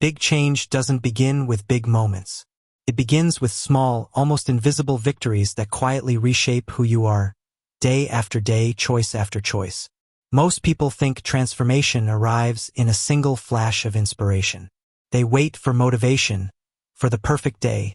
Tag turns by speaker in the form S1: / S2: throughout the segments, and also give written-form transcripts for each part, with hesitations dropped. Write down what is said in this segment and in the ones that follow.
S1: Big change doesn't begin with big moments. It begins with small, almost invisible victories that quietly reshape who you are, day after day, choice after choice. Most people think transformation arrives in a single flash of inspiration. They wait for motivation, for the perfect day,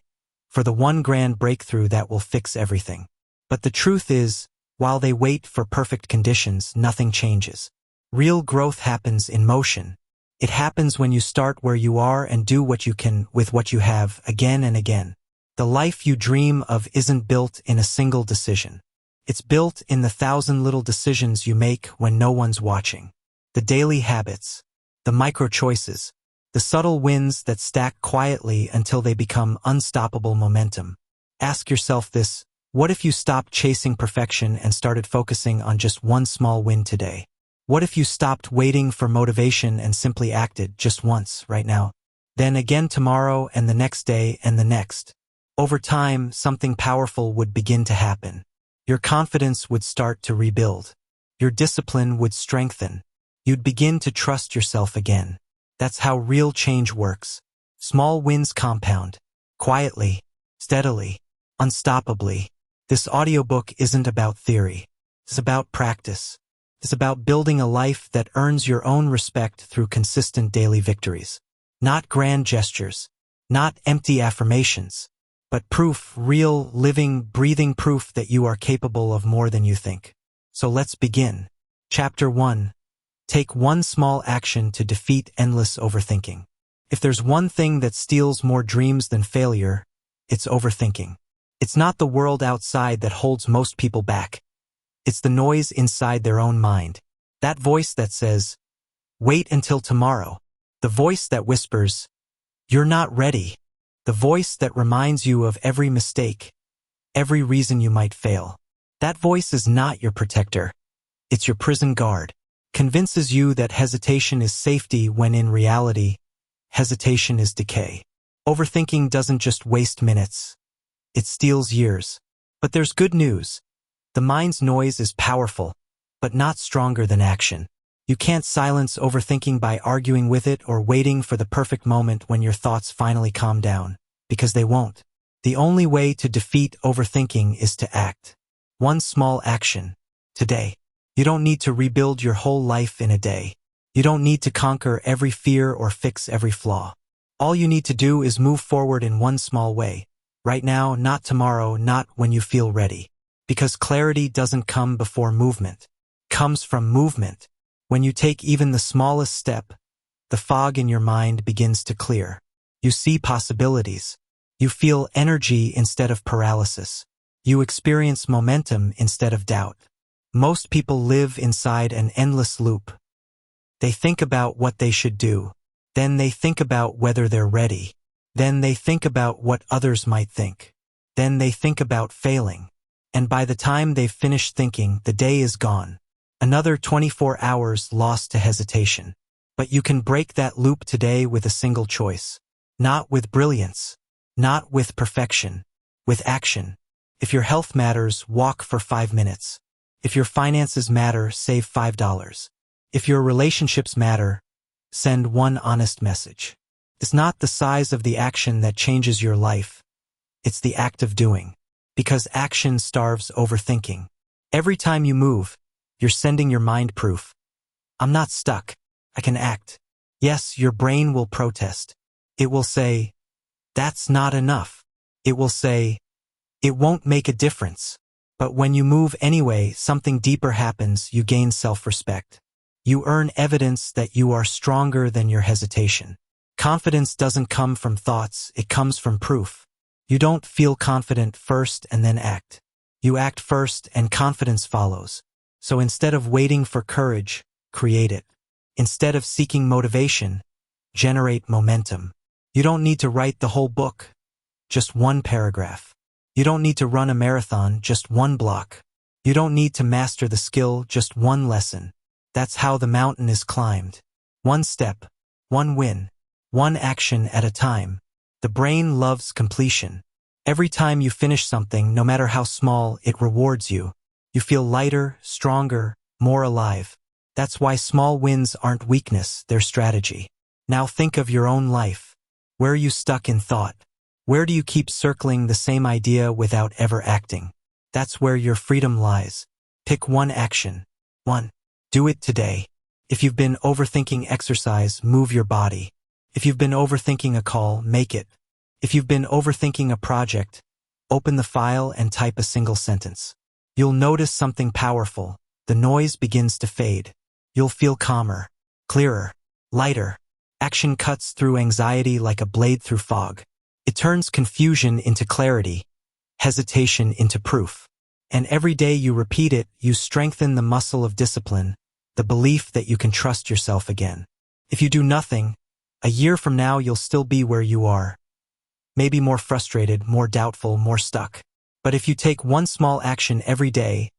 S1: for the one grand breakthrough that will fix everything. But the truth is, while they wait for perfect conditions, nothing changes. Real growth happens in motion. It happens when you start where you are and do what you can with what you have again and again. The life you dream of isn't built in a single decision. It's built in the 1,000 little decisions you make when no one's watching. The daily habits, the micro choices, the subtle wins that stack quietly until they become unstoppable momentum. Ask yourself this: what if you stopped chasing perfection and started focusing on just one small win today? What if you stopped waiting for motivation and simply acted just once, right now? Then again tomorrow and the next day and the next. Over time, something powerful would begin to happen. Your confidence would start to rebuild. Your discipline would strengthen. You'd begin to trust yourself again. That's how real change works. Small wins compound. Quietly, steadily, unstoppably. This audiobook isn't about theory. It's about practice. It's about building a life that earns your own respect through consistent daily victories. Not grand gestures, not empty affirmations, but proof, real, living, breathing proof that you are capable of more than you think. So let's begin. Chapter 1. Take one small action to defeat endless overthinking. If there's one thing that steals more dreams than failure, it's overthinking. It's not the world outside that holds most people back. It's the noise inside their own mind. That voice that says, wait until tomorrow. The voice that whispers, you're not ready. The voice that reminds you of every mistake, every reason you might fail. That voice is not your protector. It's your prison guard. Convinces you that hesitation is safety when in reality, hesitation is decay. Overthinking doesn't just waste minutes. It steals years. But there's good news. The mind's noise is powerful, but not stronger than action. You can't silence overthinking by arguing with it or waiting for the perfect moment when your thoughts finally calm down, because they won't. The only way to defeat overthinking is to act. One small action, today. You don't need to rebuild your whole life in a day. You don't need to conquer every fear or fix every flaw. All you need to do is move forward in one small way. Right now, not tomorrow, not when you feel ready. Because clarity doesn't come before movement. It comes from movement. When you take even the smallest step, the fog in your mind begins to clear. You see possibilities. You feel energy instead of paralysis. You experience momentum instead of doubt. Most people live inside an endless loop. They think about what they should do. Then they think about whether they're ready. Then they think about what others might think. Then they think about failing. And by the time they've finished thinking, the day is gone. Another 24 hours lost to hesitation. But you can break that loop today with a single choice. Not with brilliance. Not with perfection. With action. If your health matters, walk for 5 minutes. If your finances matter, save $5. If your relationships matter, send one honest message. It's not the size of the action that changes your life. It's the act of doing. Because action starves overthinking. Every time you move, you're sending your mind proof. I'm not stuck. I can act. Yes, your brain will protest. It will say, that's not enough. It will say, it won't make a difference. But when you move anyway, something deeper happens. You gain self-respect. You earn evidence that you are stronger than your hesitation. Confidence doesn't come from thoughts, it comes from proof. You don't feel confident first and then act. You act first and confidence follows. So instead of waiting for courage, create it. Instead of seeking motivation, generate momentum. You don't need to write the whole book, just one paragraph. You don't need to run a marathon, just one block. You don't need to master the skill, just one lesson. That's how the mountain is climbed. One step, one win, one action at a time. The brain loves completion. Every time you finish something, no matter how small, it rewards you. You feel lighter, stronger, more alive. That's why small wins aren't weakness, they're strategy. Now think of your own life. Where are you stuck in thought? Where do you keep circling the same idea without ever acting? That's where your freedom lies. Pick one action. 1. Do it today. If you've been overthinking exercise, move your body. If you've been overthinking a call, make it. If you've been overthinking a project, open the file and type a single sentence. You'll notice something powerful. The noise begins to fade. You'll feel calmer, clearer, lighter. Action cuts through anxiety like a blade through fog. It turns confusion into clarity, hesitation into proof. And every day you repeat it, you strengthen the muscle of discipline, the belief that you can trust yourself again. If you do nothing, a year from now you'll still be where you are. Maybe more frustrated, more doubtful, more stuck. But if you take one small action every day,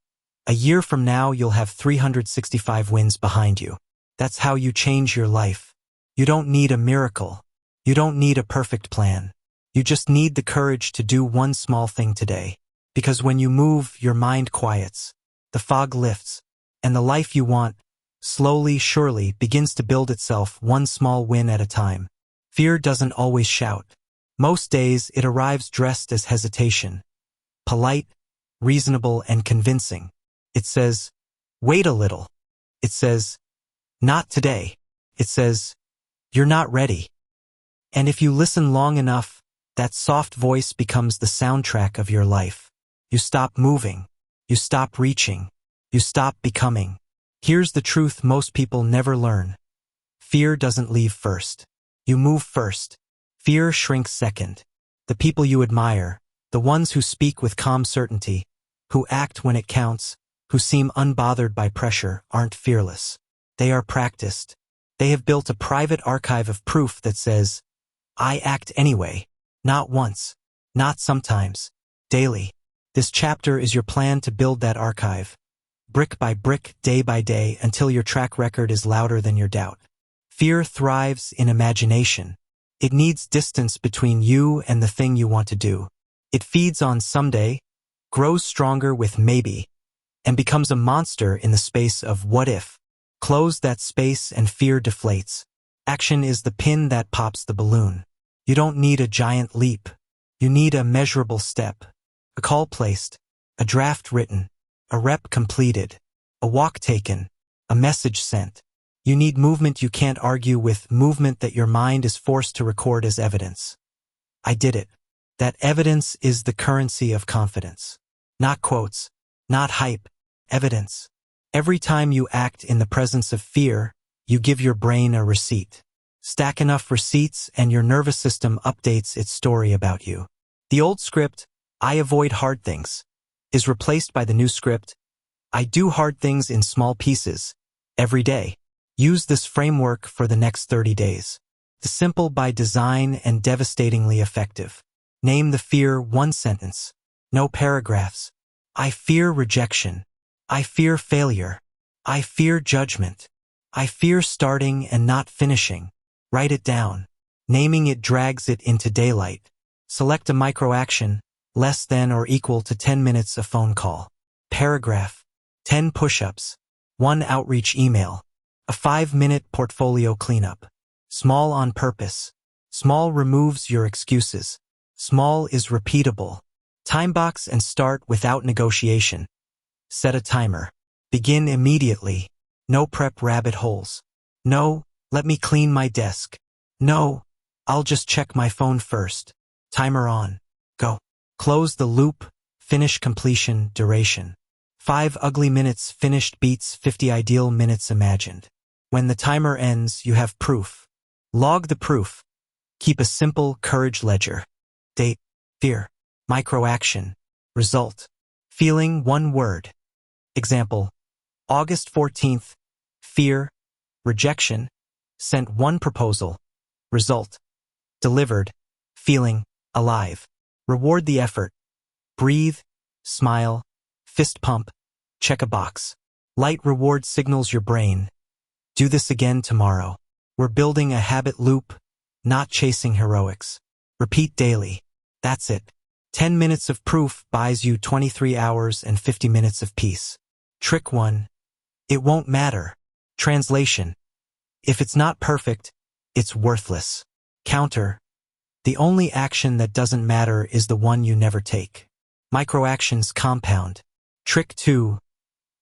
S1: a year from now you'll have 365 wins behind you. That's how you change your life. You don't need a miracle. You don't need a perfect plan. You just need the courage to do one small thing today. Because when you move, your mind quiets, the fog lifts, and the life you want, slowly, surely, begins to build itself one small win at a time. Fear doesn't always shout. Most days it arrives dressed as hesitation. Polite, reasonable, and convincing. It says, wait a little. It says, not today. It says, you're not ready. And if you listen long enough, that soft voice becomes the soundtrack of your life. You stop moving. You stop reaching. You stop becoming. Here's the truth most people never learn. Fear doesn't leave first. You move first. Fear shrinks second. The people you admire, the ones who speak with calm certainty, who act when it counts, who seem unbothered by pressure, aren't fearless. They are practiced. They have built a private archive of proof that says, I act anyway. Not once. Not sometimes. Daily. This chapter is your plan to build that archive. Brick by brick, day by day, until your track record is louder than your doubt. Fear thrives in imagination. It needs distance between you and the thing you want to do. It feeds on someday, grows stronger with maybe, and becomes a monster in the space of what if. Close that space and fear deflates. Action is the pin that pops the balloon. You don't need a giant leap. You need a measurable step. A call placed, a draft written, a rep completed, a walk taken, a message sent. You need movement you can't argue with, movement that your mind is forced to record as evidence. I did it. That evidence is the currency of confidence. Not quotes, not hype, evidence. Every time you act in the presence of fear, you give your brain a receipt. Stack enough receipts and your nervous system updates its story about you. The old script, I avoid hard things, is replaced by the new script, I do hard things in small pieces, every day. Use this framework for the next 30 days. The simple by design and devastatingly effective. Name the fear one sentence. No paragraphs. I fear rejection. I fear failure. I fear judgment. I fear starting and not finishing. Write it down. Naming it drags it into daylight. Select a micro-action, less than or equal to 10 minutes a phone call. Paragraph. 10 push-ups. 1 outreach email. A 5-minute portfolio cleanup. Small on purpose. Small removes your excuses. Small is repeatable. Timebox and start without negotiation. Set a timer. Begin immediately. No prep rabbit holes. No, let me clean my desk. No, I'll just check my phone first. Timer on. Go. Close the loop. Finish completion duration. 5 ugly minutes finished beats 50 ideal minutes imagined. When the timer ends, you have proof. Log the proof. Keep a simple courage ledger. Date, fear, micro-action, result, feeling 1 word. Example, August 14th, fear, rejection, sent 1 proposal, result, delivered, feeling, alive. Reward the effort. Breathe, smile, fist pump, check a box. Light reward signals your brain. Do this again tomorrow. We're building a habit loop, not chasing heroics. Repeat daily. That's it. 10 minutes of proof buys you 23 hours and 50 minutes of peace. Trick 1. It won't matter. Translation. If it's not perfect, it's worthless. Counter. The only action that doesn't matter is the one you never take. Microactions compound. Trick 2.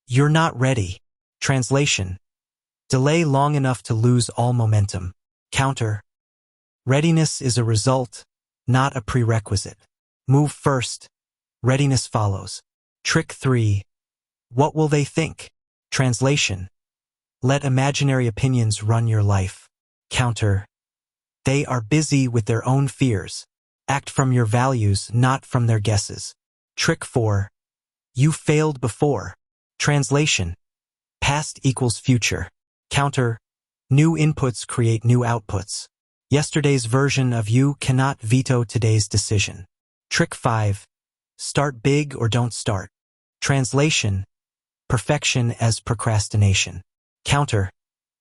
S1: You're not ready. Translation. Delay long enough to lose all momentum. Counter. Readiness is a result, not a prerequisite. Move first. Readiness follows. Trick 3. What will they think? Translation. Let imaginary opinions run your life. Counter. They are busy with their own fears. Act from your values, not from their guesses. Trick 4. You failed before. Translation. Past equals future. Counter. New inputs create new outputs. Yesterday's version of you cannot veto today's decision. Trick 5. Start big or don't start. Translation. Perfection as procrastination. Counter.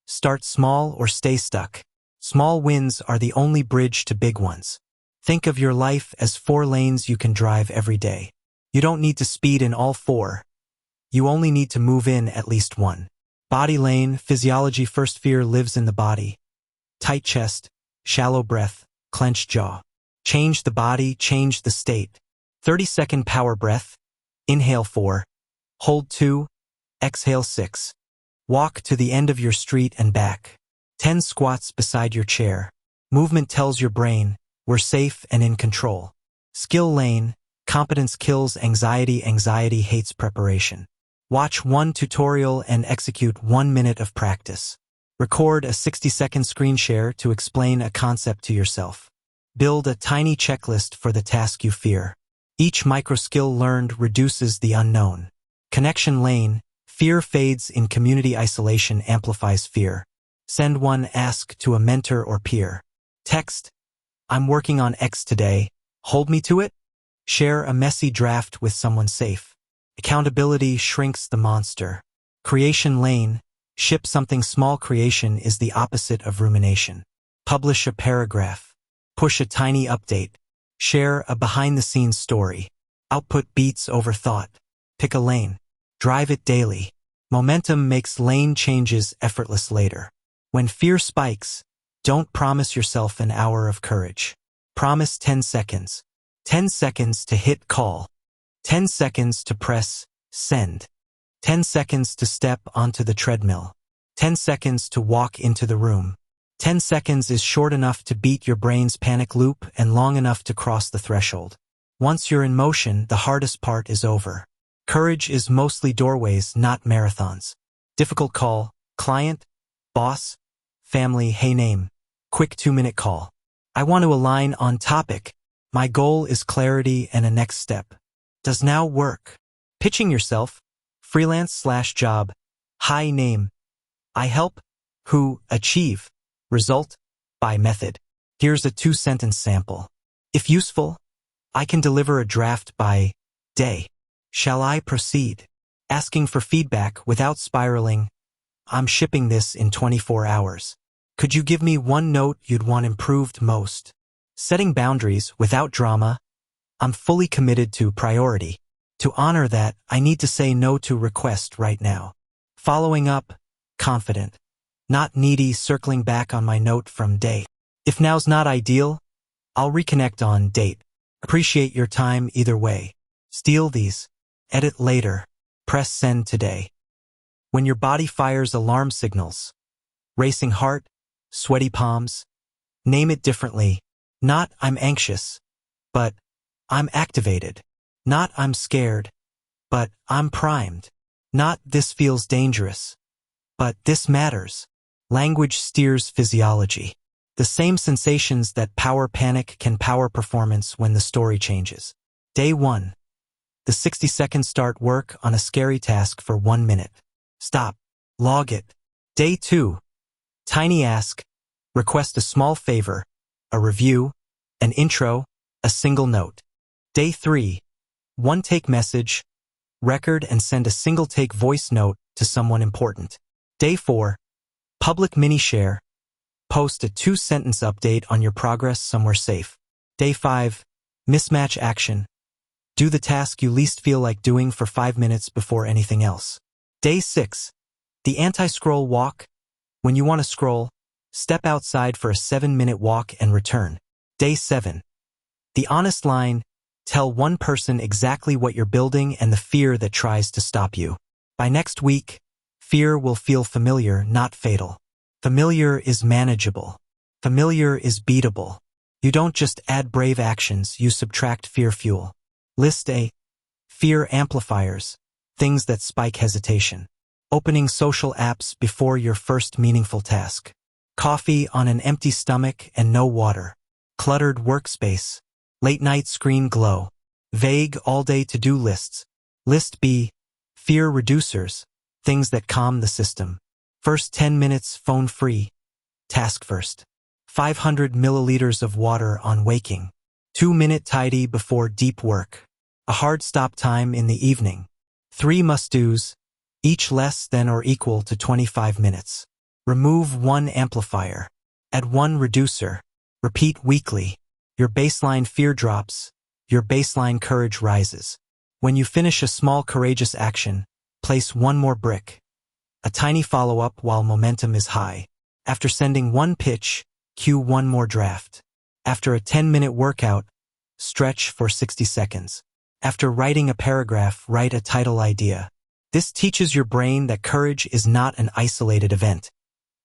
S1: Start small or stay stuck. Small wins are the only bridge to big ones. Think of your life as 4 lanes you can drive every day. You don't need to speed in all 4. You only need to move in at least 1. Body lane, physiology. First, fear lives in the body. Tight chest, shallow breath, clenched jaw. Change the body, change the state. 30-second power breath. Inhale 4. Hold 2. Exhale 6. Walk to the end of your street and back. 10 squats beside your chair. Movement tells your brain, we're safe and in control. Skill lane. Competence kills anxiety. Anxiety hates preparation. Watch 1 tutorial and execute 1 minute of practice. Record a 60-second screen share to explain a concept to yourself. Build a tiny checklist for the task you fear. Each micro-skill learned reduces the unknown. Connection lane. Fear fades in community. Isolation amplifies fear. Send 1 ask to a mentor or peer. Text. I'm working on X today. Hold me to it? Share a messy draft with someone safe. Accountability shrinks the monster. Creation lane. Ship something small. Creation is the opposite of rumination. Publish a paragraph. Push a tiny update. Share a behind-the-scenes story. Output beats over thought. Pick a lane. Drive it daily. Momentum makes lane changes effortless later. When fear spikes, don't promise yourself an hour of courage. Promise 10 seconds. 10 seconds to hit call. 10 seconds to press send. 10 seconds to step onto the treadmill. 10 seconds to walk into the room. 10 seconds is short enough to beat your brain's panic loop and long enough to cross the threshold. Once you're in motion, the hardest part is over. Courage is mostly doorways, not marathons. Difficult call. Client, boss, family. Hey, name. Quick 2-minute call. I want to align on topic. My goal is clarity and a next step. Does now work? Pitching yourself. Freelance/job. Hi, name. I help. Who? Achieve. Result. By method. Here's a 2-sentence sample. If useful, I can deliver a draft by day. Shall I proceed? Asking for feedback without spiraling. I'm shipping this in 24 hours. Could you give me 1 note you'd want improved most? Setting boundaries without drama. I'm fully committed to priority. To honor that, I need to say no to request right now. Following up. Confident. Not needy. Circling back on my note from day. If now's not ideal, I'll reconnect on date. Appreciate your time either way. Steal these. Edit later. Press send today. When your body fires alarm signals. Racing heart, sweaty palms. Name it differently. Not I'm anxious, but I'm activated. Not I'm scared, but I'm primed. Not this feels dangerous, but this matters. Language steers physiology. The same sensations that power panic can power performance when the story changes. Day 1. The 60-second start work on a scary task for 1 minute. Stop. Log it. Day 2. Tiny ask. Request a small favor, a review, an intro, a single note. Day 3. 1-take message. Record and send a single-take voice note to someone important. Day 4. Public mini-share. Post a 2-sentence update on your progress somewhere safe. Day 5. Mismatch action. Do the task you least feel like doing for 5 minutes before anything else. Day 6. The anti-scroll walk. When you want to scroll, Step outside for a 7-minute walk and return. Day 7. The honest line: tell one person exactly what you're building and the fear that tries to stop you. By next week, fear will feel familiar, not fatal. Familiar is manageable. Familiar is beatable. You don't just add brave actions, you subtract fear fuel. List A. Fear amplifiers, things that spike hesitation. Opening social apps before your first meaningful task. Coffee on an empty stomach and no water. Cluttered workspace. Late-night screen glow. Vague all-day to-do lists. List B. Fear reducers, things that calm the system. First 10 minutes phone-free. Task first. 500 milliliters of water on waking. 2-minute tidy before deep work. A hard stop time in the evening. 3 must-dos, each less than or equal to 25 minutes. Remove 1 amplifier. Add 1 reducer. Repeat weekly. Your baseline fear drops. Your baseline courage rises. When you finish a small courageous action, place 1 more brick. A tiny follow-up while momentum is high. After sending 1 pitch, cue 1 more draft. After a 10-minute workout, stretch for 60 seconds. After writing a paragraph, write a title idea. This teaches your brain that courage is not an isolated event.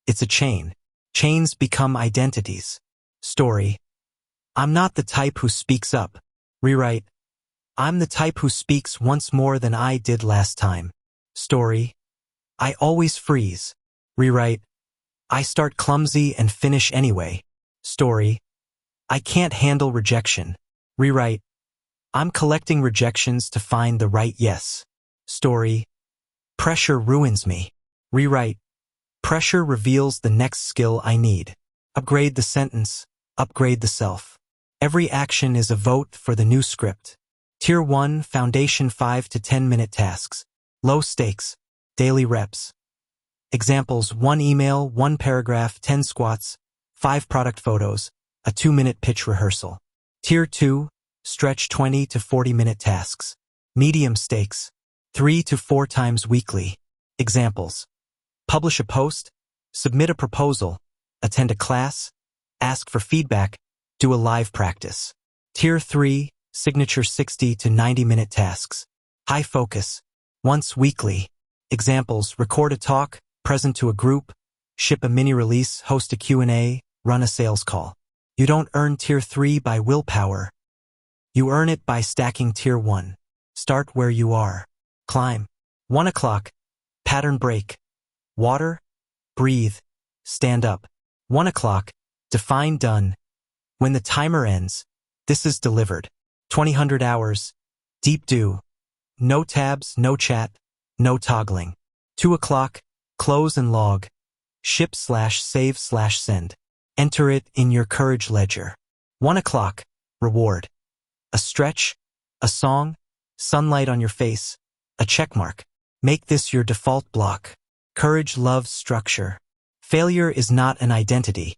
S1: It's a chain. Chains become identities. Story: I'm not the type who speaks up. Rewrite: I'm the type who speaks once more than I did last time. Story: I always freeze. Rewrite: I start clumsy and finish anyway. Story: I can't handle rejection. Rewrite: I'm collecting rejections to find the right yes. Story: Pressure ruins me. Rewrite: Pressure reveals the next skill I need. Upgrade the sentence. Upgrade the self. Every action is a vote for the new script. Tier 1, Foundation 5 to 10-minute tasks. Low stakes. Daily reps. Examples: 1 email, 1 paragraph, 10 squats, 5 product photos, a 2-minute pitch rehearsal. Tier 2, Stretch 20 to 40-minute tasks. Medium stakes. 3 to 4 times weekly. Examples: publish a post, submit a proposal, attend a class, ask for feedback, do a live practice. Tier 3, Signature 60 to 90-minute tasks. High focus. Once weekly. Examples: record a talk, present to a group, ship a mini release, host a Q&A, run a sales call. You don't earn Tier 3 by willpower. You earn it by stacking Tier 1. Start where you are. Climb. 1 o'clock. Pattern break. Water. Breathe. Stand up. 1 o'clock. Define done. When the timer ends, this is delivered. 200 hours. Deep do. No tabs, no chat, no toggling. 2 o'clock. Close and log. Ship/save/send. Enter it in your courage ledger. 1 o'clock. Reward. A stretch, a song, sunlight on your face, a checkmark. Make this your default block. Courage loves structure. Failure is not an identity.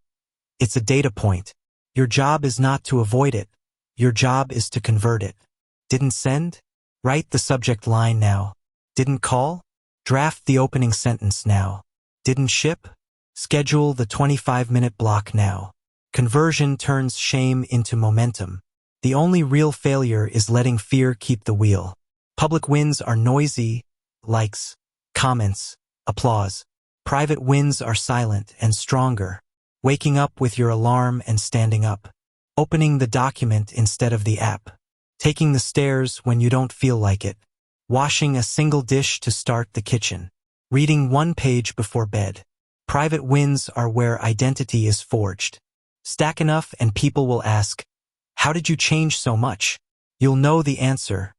S1: It's a data point. Your job is not to avoid it. Your job is to convert it. Didn't send? Write the subject line now. Didn't call? Draft the opening sentence now. Didn't ship? Schedule the 25-minute block now. Conversion turns shame into momentum. The only real failure is letting fear keep the wheel. Public wins are noisy: likes, comments, applause. Private wins are silent and stronger. Waking up with your alarm and standing up. Opening the document instead of the app. Taking the stairs when you don't feel like it. Washing a single dish to start the kitchen. Reading 1 page before bed. Private wins are where identity is forged. Stack enough and people will ask, how did you change so much? You'll know the answer.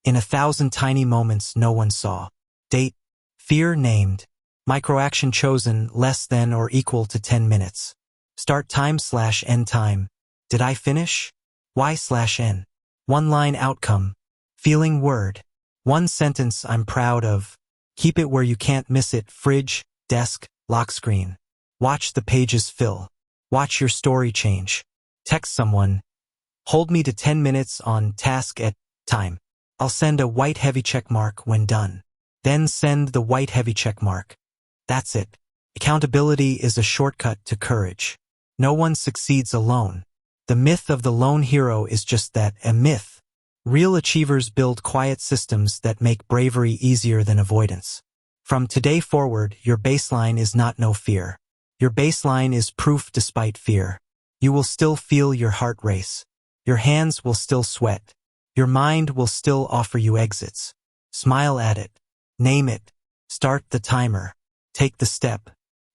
S1: In 1,000 tiny moments no one saw. Date. Fear named. Microaction chosen less than or equal to 10 minutes. Start time/end time. Did I finish? Why/n. 1 line outcome. Feeling word. 1 sentence I'm proud of. Keep it where you can't miss it. Fridge, desk, lock screen. Watch the pages fill. Watch your story change. Text someone. Hold me to 10 minutes on task at time. I'll send a white heavy check mark when done. Then send the white heavy check mark. That's it. Accountability is a shortcut to courage. No one succeeds alone. The myth of the lone hero is just that, a myth. Real achievers build quiet systems that make bravery easier than avoidance. From today forward, your baseline is not no fear. Your baseline is proof despite fear. You will still feel your heart race. Your hands will still sweat. Your mind will still offer you exits. Smile at it. Name it. Start the timer. Take the step.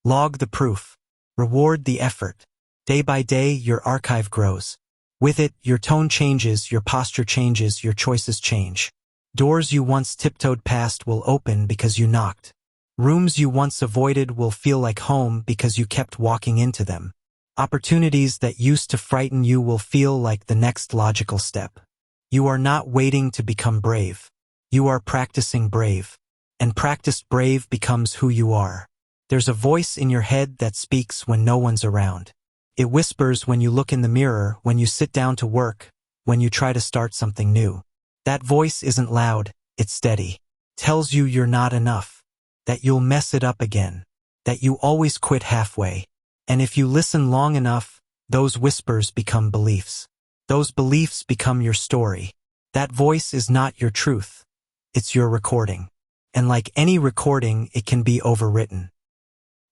S1: Log the proof. Reward the effort. Day by day, your archive grows. With it, your tone changes, your posture changes, your choices change. Doors you once tiptoed past will open because you knocked. Rooms you once avoided will feel like home because you kept walking into them. Opportunities that used to frighten you will feel like the next logical step. You are not waiting to become brave. You are practicing brave. And practiced brave becomes who you are. There's a voice in your head that speaks when no one's around. It whispers when you look in the mirror, when you sit down to work, when you try to start something new. That voice isn't loud, it's steady. Tells you you're not enough. That you'll mess it up again. That you always quit halfway. And if you listen long enough, those whispers become beliefs. Those beliefs become your story. That voice is not your truth. It's your recording. And like any recording, it can be overwritten.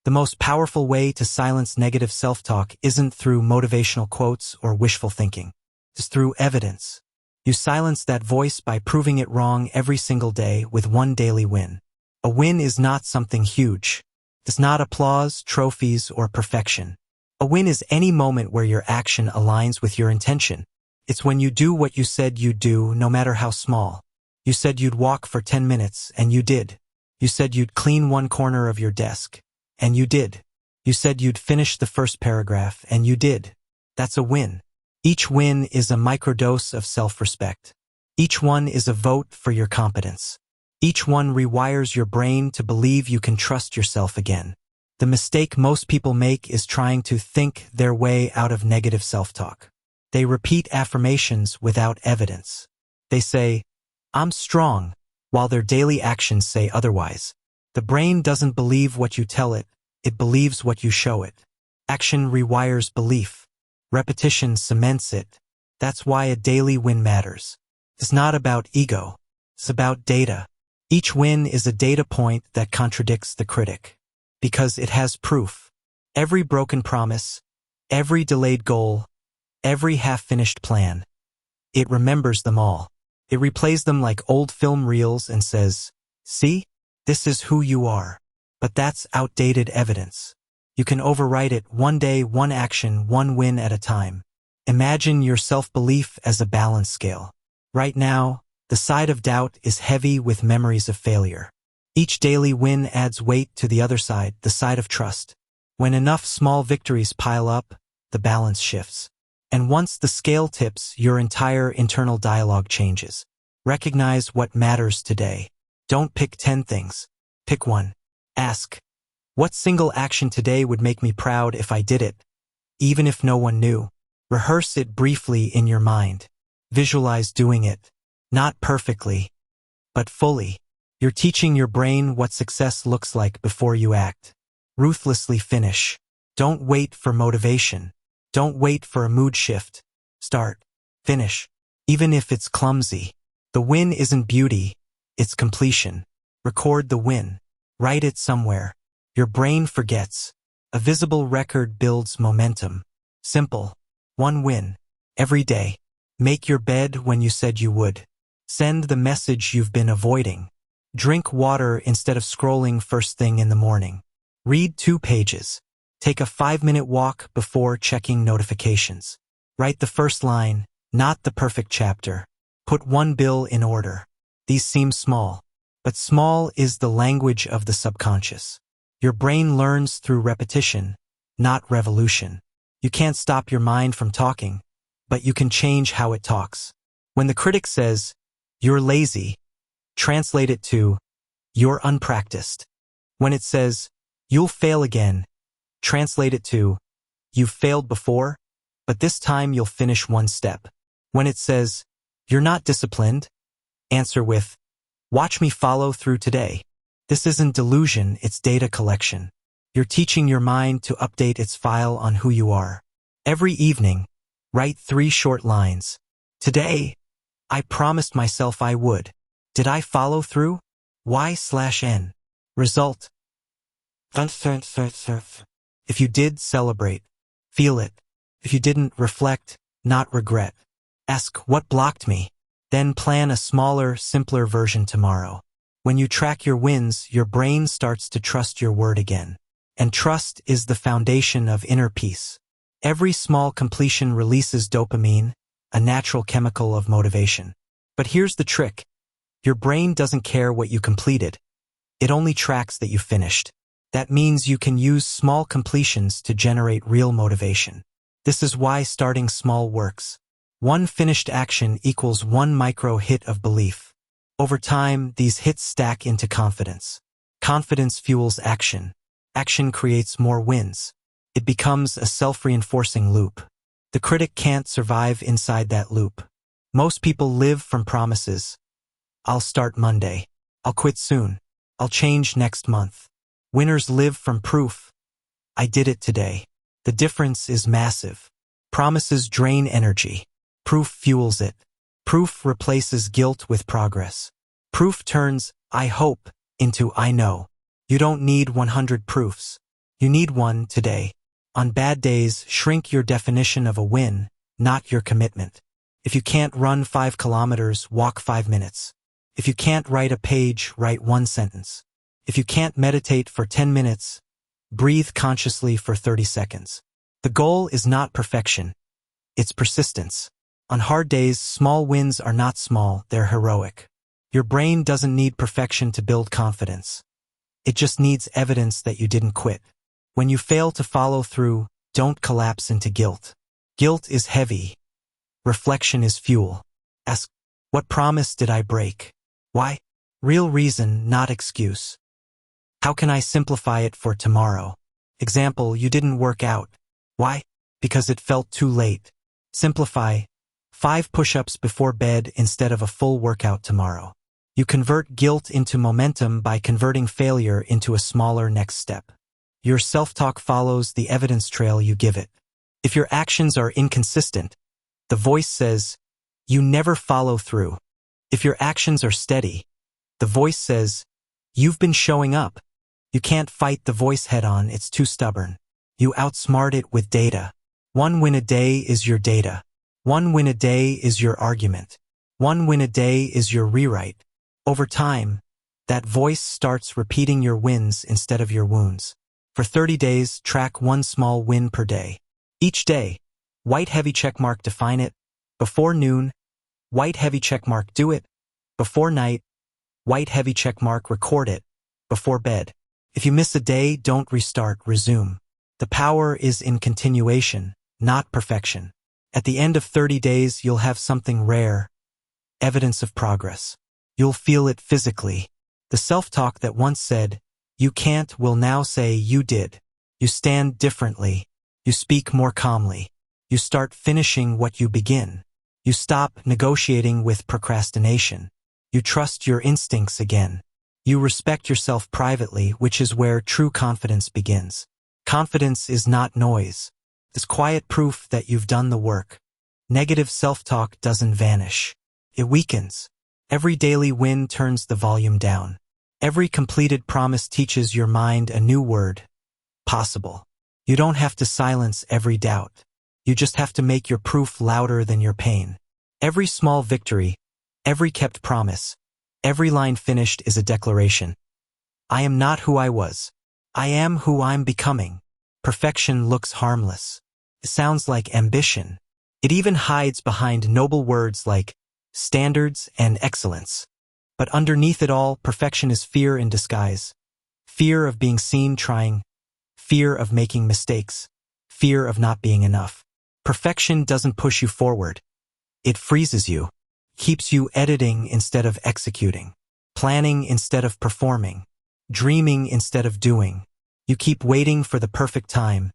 S1: The most powerful way to silence negative self-talk isn't through motivational quotes or wishful thinking. It's through evidence. You silence that voice by proving it wrong every single day with one daily win. A win is not something huge. It's not applause, trophies, or perfection. A win is any moment where your action aligns with your intention. It's when you do what you said you'd do, no matter how small. You said you'd walk for 10 minutes, and you did. You said you'd clean one corner of your desk, and you did. You said you'd finish the first paragraph, and you did. That's a win. Each win is a microdose of self-respect. Each one is a vote for your competence. Each one rewires your brain to believe you can trust yourself again. The mistake most people make is trying to think their way out of negative self-talk. They repeat affirmations without evidence. They say, "I'm strong," while their daily actions say otherwise. The brain doesn't believe what you tell it, it believes what you show it. Action rewires belief. Repetition cements it. That's why a daily win matters. It's not about ego. It's about data. Each win is a data point that contradicts the critic. Because it has proof. Every broken promise, every delayed goal, every half-finished plan. It remembers them all. It replays them like old film reels and says, "See? This is who you are." But that's outdated evidence. You can overwrite it one day, one action, one win at a time. Imagine your self-belief as a balance scale. Right now, the side of doubt is heavy with memories of failure. Each daily win adds weight to the other side, the side of trust. When enough small victories pile up, the balance shifts. And once the scale tips, your entire internal dialogue changes. Recognize what matters today. Don't pick 10 things. Pick one. Ask, what single action today would make me proud if I did it, even if no one knew? Rehearse it briefly in your mind. Visualize doing it. Not perfectly, but fully. You're teaching your brain what success looks like before you act. Ruthlessly finish. Don't wait for motivation. Don't wait for a mood shift. Start. Finish. Even if it's clumsy. The win isn't beauty, it's completion. Record the win. Write it somewhere. Your brain forgets. A visible record builds momentum. Simple. One win. Every day. Make your bed when you said you would. Send the message you've been avoiding. Drink water instead of scrolling first thing in the morning. Read 2 pages. Take a 5-minute walk before checking notifications. Write the first line, not the perfect chapter. Put one bill in order. These seem small, but small is the language of the subconscious. Your brain learns through repetition, not revolution. You can't stop your mind from talking, but you can change how it talks. When the critic says, "You're lazy," translate it to, "You're unpracticed." When it says, "You'll fail again," translate it to, "You've failed before, but this time you'll finish one step." When it says, "You're not disciplined," answer with, "Watch me follow through today." This isn't delusion, it's data collection. You're teaching your mind to update its file on who you are. Every evening, write 3 short lines. Today, I promised myself I would. Did I follow through? Y/N. Result. If you did, celebrate. Feel it. If you didn't, reflect, not regret. Ask, what blocked me? Then plan a smaller, simpler version tomorrow. When you track your wins, your brain starts to trust your word again. And trust is the foundation of inner peace. Every small completion releases dopamine, a natural chemical of motivation. But here's the trick. Your brain doesn't care what you completed. It only tracks that you finished. That means you can use small completions to generate real motivation. This is why starting small works. 1 finished action equals 1 micro hit of belief. Over time, these hits stack into confidence. Confidence fuels action. Action creates more wins. It becomes a self-reinforcing loop. The critic can't survive inside that loop. Most people live from promises. I'll start Monday. I'll quit soon. I'll change next month. Winners live from proof. I did it today. The difference is massive. Promises drain energy. Proof fuels it. Proof replaces guilt with progress. Proof turns I hope into I know. You don't need 100 proofs. You need one today. On bad days, shrink your definition of a win, not your commitment. If you can't run 5 kilometers, walk 5 minutes. If you can't write a page, write 1 sentence. If you can't meditate for 10 minutes, breathe consciously for 30 seconds. The goal is not perfection. It's persistence. On hard days, small wins are not small, they're heroic. Your brain doesn't need perfection to build confidence. It just needs evidence that you didn't quit. When you fail to follow through, don't collapse into guilt. Guilt is heavy. Reflection is fuel. Ask, what promise did I break? Why? Real reason, not excuse. How can I simplify it for tomorrow? Example, you didn't work out. Why? Because it felt too late. Simplify. 5 push-ups before bed instead of a full workout tomorrow. You convert guilt into momentum by converting failure into a smaller next step. Your self-talk follows the evidence trail you give it. If your actions are inconsistent, the voice says, you never follow through. If your actions are steady, the voice says, you've been showing up. You can't fight the voice head-on, it's too stubborn. You outsmart it with data. 1 win a day is your data. 1 win a day is your argument. 1 win a day is your rewrite. Over time, that voice starts repeating your wins instead of your wounds. For 30 days, track 1 small win per day. Each day, white heavy checkmark define it. Before noon, white heavy checkmark do it. Before night, white heavy checkmark record it. Before bed. If you miss a day, don't restart, resume. The power is in continuation, not perfection. At the end of 30 days, you'll have something rare. Evidence of progress. You'll feel it physically. The self-talk that once said, you can't, will now say, you did. You stand differently. You speak more calmly. You start finishing what you begin. You stop negotiating with procrastination. You trust your instincts again. You respect yourself privately, which is where true confidence begins. Confidence is not noise. It's quiet proof that you've done the work. Negative self-talk doesn't vanish. It weakens. Every daily win turns the volume down. Every completed promise teaches your mind a new word. Possible. You don't have to silence every doubt. You just have to make your proof louder than your pain. Every small victory, every kept promise, every line finished is a declaration. I am not who I was. I am who I'm becoming. Perfection looks harmless. It sounds like ambition. It even hides behind noble words like standards and excellence. But underneath it all, perfection is fear in disguise. Fear of being seen trying. Fear of making mistakes. Fear of not being enough. Perfection doesn't push you forward. It freezes you. Keeps you editing instead of executing. Planning instead of performing. Dreaming instead of doing. You keep waiting for the perfect time,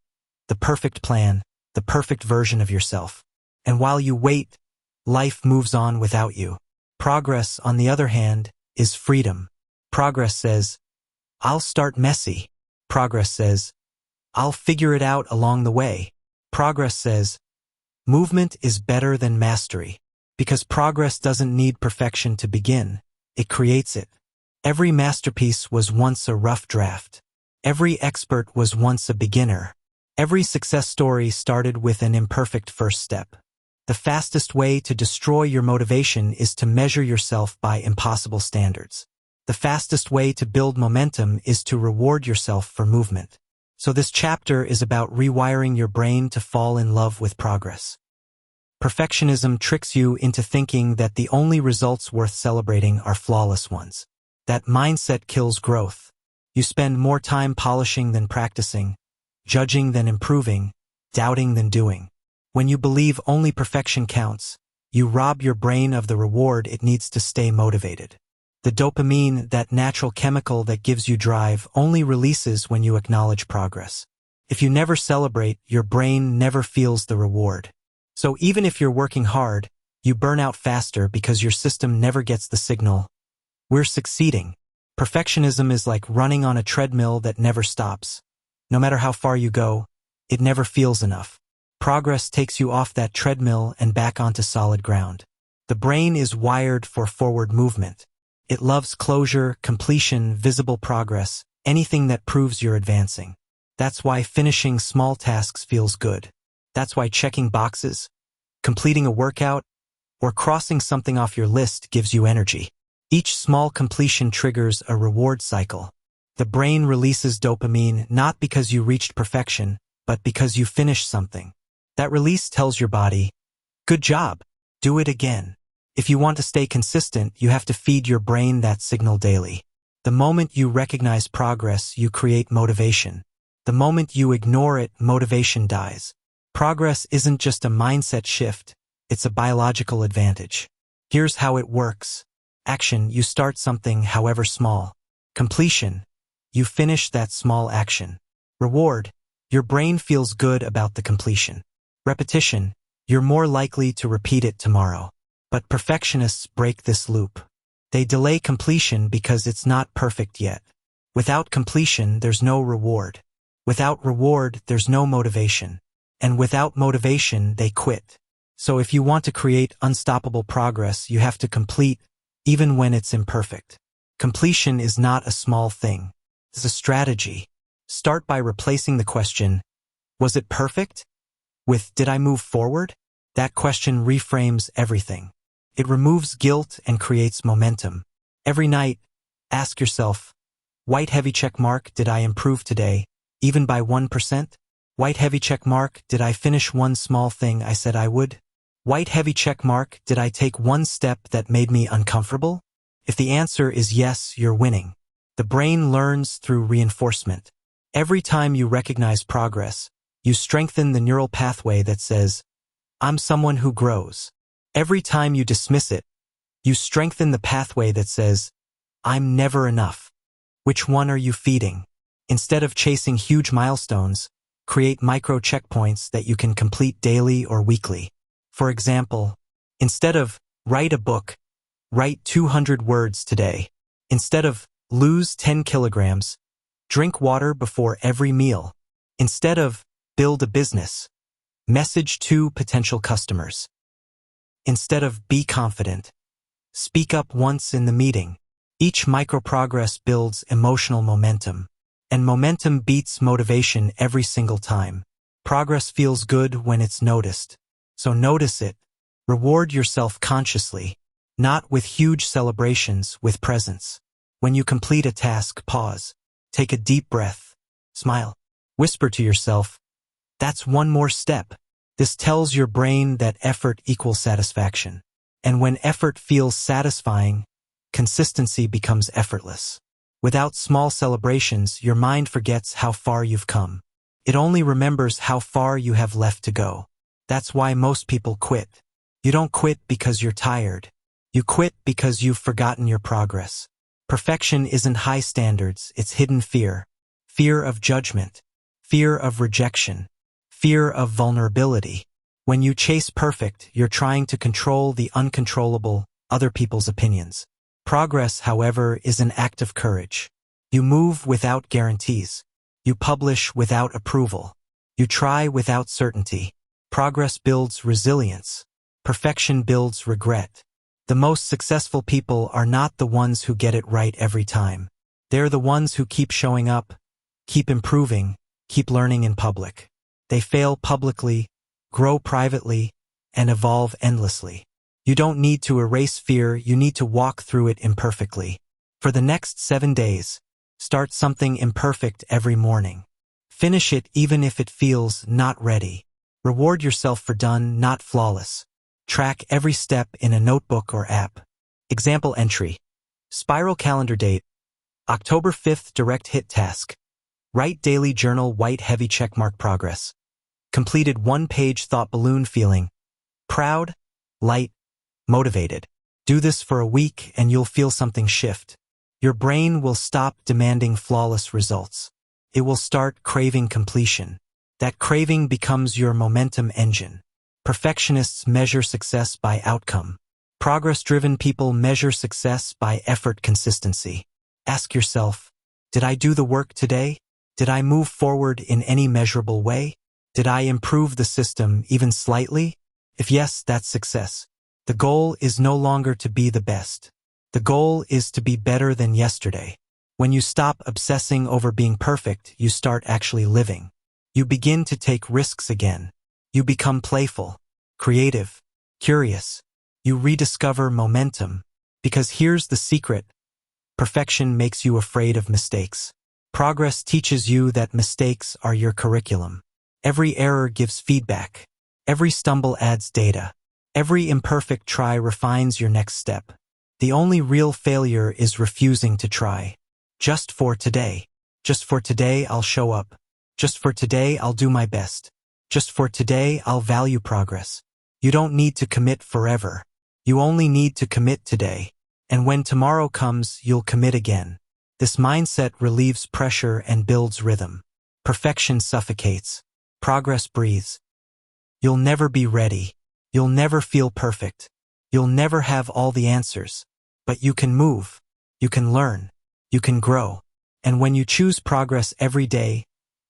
S1: the perfect plan, the perfect version of yourself. And while you wait, life moves on without you. Progress, on the other hand, is freedom. Progress says, I'll start messy, Progress says, I'll figure it out along the way. Progress says, movement is better than mastery. Because progress doesn't need perfection to begin, it creates it. Every masterpiece was once a rough draft. Every expert was once a beginner. Every success story started with an imperfect first step. The fastest way to destroy your motivation is to measure yourself by impossible standards. The fastest way to build momentum is to reward yourself for movement. So this chapter is about rewiring your brain to fall in love with progress. Perfectionism tricks you into thinking that the only results worth celebrating are flawless ones. That mindset kills growth. You spend more time polishing than practicing, judging than improving, doubting than doing. When you believe only perfection counts, you rob your brain of the reward it needs to stay motivated. The dopamine, that natural chemical that gives you drive, only releases when you acknowledge progress. If you never celebrate, your brain never feels the reward. So even if you're working hard, you burn out faster because your system never gets the signal, we're succeeding. Perfectionism is like running on a treadmill that never stops. No matter how far you go, it never feels enough. Progress takes you off that treadmill and back onto solid ground. The brain is wired for forward movement. It loves closure, completion, visible progress, anything that proves you're advancing. That's why finishing small tasks feels good. That's why checking boxes, completing a workout, or crossing something off your list gives you energy. Each small completion triggers a reward cycle. The brain releases dopamine not because you reached perfection, but because you finished something. That release tells your body, good job, do it again. If you want to stay consistent, you have to feed your brain that signal daily. The moment you recognize progress, you create motivation. The moment you ignore it, motivation dies. Progress isn't just a mindset shift, it's a biological advantage. Here's how it works. Action, you start something however small. Completion, you finish that small action. Reward, your brain feels good about the completion. Repetition, you're more likely to repeat it tomorrow. But perfectionists break this loop. They delay completion because it's not perfect yet. Without completion, there's no reward. Without reward, there's no motivation. And without motivation, they quit. So if you want to create unstoppable progress, you have to complete, even when it's imperfect. Completion is not a small thing. It's a strategy. Start by replacing the question, was it perfect? With, did I move forward? That question reframes everything. It removes guilt and creates momentum. Every night, ask yourself, white heavy check mark, did I improve today, even by 1%? White heavy check mark, did I finish one small thing I said I would? White heavy check mark, did I take one step that made me uncomfortable? If the answer is yes, you're winning. The brain learns through reinforcement. Every time you recognize progress, you strengthen the neural pathway that says, I'm someone who grows. Every time you dismiss it, you strengthen the pathway that says, I'm never enough. Which one are you feeding? Instead of chasing huge milestones, create micro checkpoints that you can complete daily or weekly. For example, instead of write a book, write 200 words today. Instead of lose 10 kilograms, drink water before every meal. Instead of build a business, message 2 potential customers. Instead of be confident, speak up once in the meeting. Each micro-progress builds emotional momentum, and momentum beats motivation every single time. Progress feels good when it's noticed, so notice it. Reward yourself consciously, not with huge celebrations, with presence. When you complete a task, pause, take a deep breath, smile, whisper to yourself, that's one more step. This tells your brain that effort equals satisfaction. And when effort feels satisfying, consistency becomes effortless. Without small celebrations, your mind forgets how far you've come. It only remembers how far you have left to go. That's why most people quit. You don't quit because you're tired. You quit because you've forgotten your progress. Perfection isn't high standards, it's hidden fear. Fear of judgment. Fear of rejection. Fear of vulnerability. When you chase perfect, you're trying to control the uncontrollable, other people's opinions. Progress, however, is an act of courage. You move without guarantees. You publish without approval. You try without certainty. Progress builds resilience. Perfection builds regret. The most successful people are not the ones who get it right every time. They're the ones who keep showing up, keep improving, keep learning in public. They fail publicly, grow privately, and evolve endlessly. You don't need to erase fear, you need to walk through it imperfectly. For the next 7 days, start something imperfect every morning. Finish it even if it feels not ready. Reward yourself for done, not flawless. Track every step in a notebook or app. Example entry. Spiral calendar date. October 5th direct hit task. Write daily journal white heavy checkmark progress. Completed 1-page thought balloon feeling. Proud, light, motivated. Do this for a week and you'll feel something shift. Your brain will stop demanding flawless results. It will start craving completion. That craving becomes your momentum engine. Perfectionists measure success by outcome. Progress-driven people measure success by effort consistency. Ask yourself, did I do the work today? Did I move forward in any measurable way? Did I improve the system even slightly? If yes, that's success. The goal is no longer to be the best. The goal is to be better than yesterday. When you stop obsessing over being perfect, you start actually living. You begin to take risks again. You become playful, creative, curious. You rediscover momentum. Because here's the secret. Perfection makes you afraid of mistakes. Progress teaches you that mistakes are your curriculum. Every error gives feedback. Every stumble adds data. Every imperfect try refines your next step. The only real failure is refusing to try. Just for today. Just for today, I'll show up. Just for today, I'll do my best. Just for today, I'll value progress. You don't need to commit forever. You only need to commit today. And when tomorrow comes, you'll commit again. This mindset relieves pressure and builds rhythm. Perfection suffocates. Progress breathes. You'll never be ready. You'll never feel perfect. You'll never have all the answers. But you can move. You can learn. You can grow. And when you choose progress every day,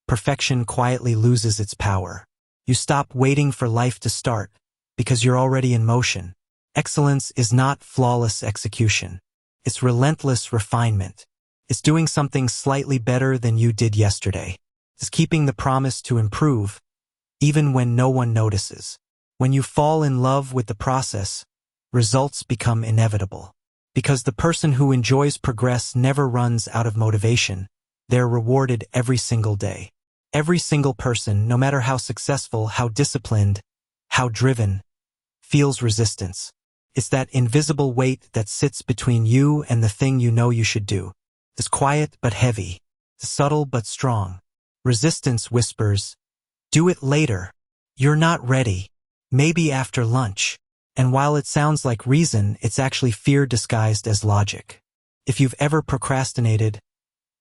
S1: perfection quietly loses its power. You stop waiting for life to start, because you're already in motion. Excellence is not flawless execution. It's relentless refinement. It's doing something slightly better than you did yesterday. It's keeping the promise to improve, even when no one notices. When you fall in love with the process, results become inevitable. Because the person who enjoys progress never runs out of motivation, they're rewarded every single day. Every single person, no matter how successful, how disciplined, how driven, feels resistance. It's that invisible weight that sits between you and the thing you know you should do. It's quiet but heavy, subtle but strong. Resistance whispers, do it later. You're not ready. Maybe after lunch. And while it sounds like reason, it's actually fear disguised as logic. If you've ever procrastinated,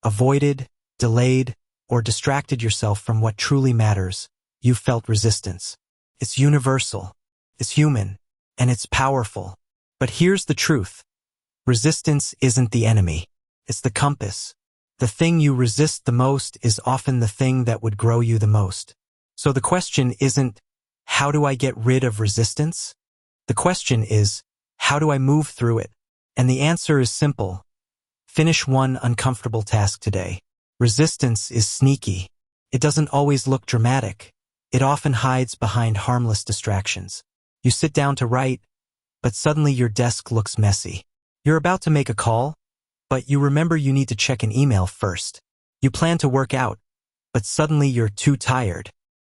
S1: avoided, delayed, or distracted yourself from what truly matters, you've felt resistance. It's universal, it's human, and it's powerful. But here's the truth. Resistance isn't the enemy. It's the compass. The thing you resist the most is often the thing that would grow you the most. So the question isn't, how do I get rid of resistance? The question is, how do I move through it? And the answer is simple. Finish one uncomfortable task today. Resistance is sneaky. It doesn't always look dramatic. It often hides behind harmless distractions. You sit down to write, but suddenly your desk looks messy. You're about to make a call, but you remember you need to check an email first. You plan to work out, but suddenly you're too tired.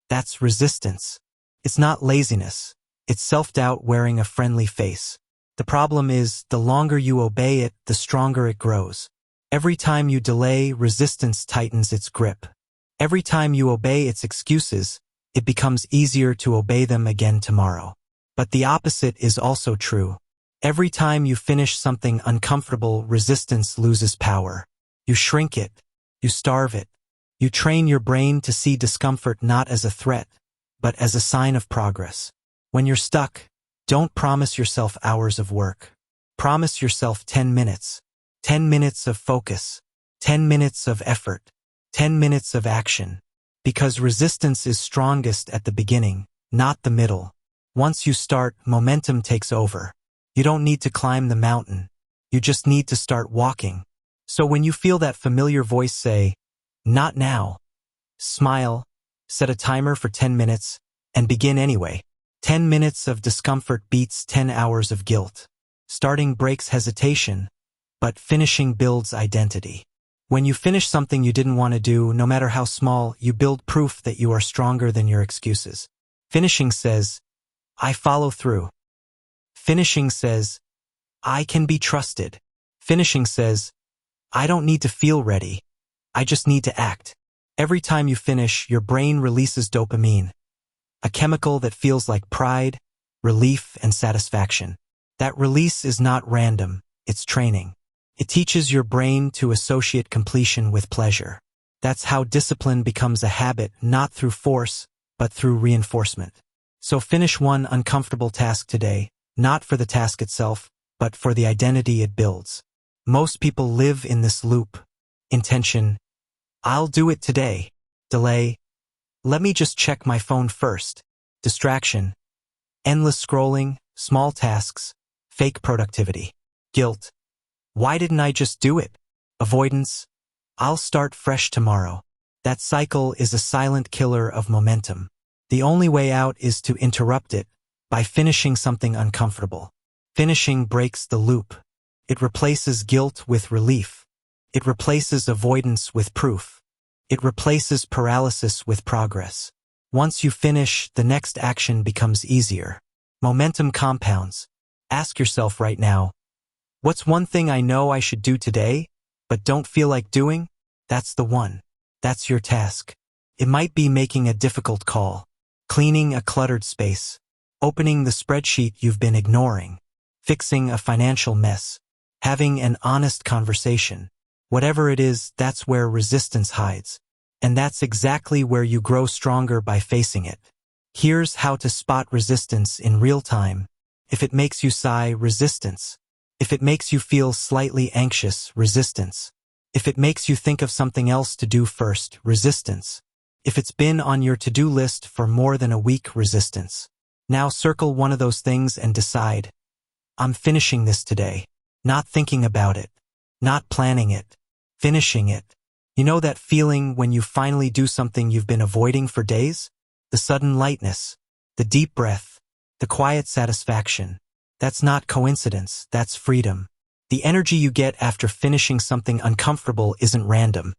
S1: That's resistance. It's not laziness. It's self-doubt wearing a friendly face. The problem is, the longer you obey it, the stronger it grows. Every time you delay, resistance tightens its grip. Every time you obey its excuses, it becomes easier to obey them again tomorrow. But the opposite is also true. Every time you finish something uncomfortable, resistance loses power. You shrink it. You starve it. You train your brain to see discomfort not as a threat, but as a sign of progress. When you're stuck, don't promise yourself hours of work. Promise yourself 10 minutes. 10 minutes of focus. 10 minutes of effort. 10 minutes of action. Because resistance is strongest at the beginning, not the middle. Once you start, momentum takes over. You don't need to climb the mountain. You just need to start walking. So when you feel that familiar voice say, "Not now," smile, set a timer for 10 minutes, and begin anyway. 10 minutes of discomfort beats 10 hours of guilt. Starting breaks hesitation, but finishing builds identity. When you finish something you didn't want to do, no matter how small, you build proof that you are stronger than your excuses. Finishing says, "I follow through." Finishing says, "I can be trusted." Finishing says, "I don't need to feel ready. I just need to act." Every time you finish, your brain releases dopamine, a chemical that feels like pride, relief, and satisfaction. That release is not random, it's training. It teaches your brain to associate completion with pleasure. That's how discipline becomes a habit, not through force, but through reinforcement. So finish one uncomfortable task today, not for the task itself, but for the identity it builds. Most people live in this loop. Intention, "I'll do it today." Delay, "Let me just check my phone first." Distraction, endless scrolling, small tasks, fake productivity. Guilt, "Why didn't I just do it?" Avoidance, "I'll start fresh tomorrow." That cycle is a silent killer of momentum. The only way out is to interrupt it by finishing something uncomfortable. Finishing breaks the loop. It replaces guilt with relief. It replaces avoidance with proof. It replaces paralysis with progress. Once you finish, the next action becomes easier. Momentum compounds. Ask yourself right now, what's one thing I know I should do today, but don't feel like doing? That's the one. That's your task. It might be making a difficult call, cleaning a cluttered space, opening the spreadsheet you've been ignoring, fixing a financial mess, having an honest conversation. Whatever it is, that's where resistance hides. And that's exactly where you grow stronger by facing it. Here's how to spot resistance in real time. If it makes you sigh, resistance. If it makes you feel slightly anxious, resistance. If it makes you think of something else to do first, resistance. If it's been on your to-do list for more than a week, resistance. Now circle one of those things and decide, I'm finishing this today. Not thinking about it. Not planning it. Finishing it. You know that feeling when you finally do something you've been avoiding for days? The sudden lightness. The deep breath. The quiet satisfaction. That's not coincidence, that's freedom. The energy you get after finishing something uncomfortable isn't random.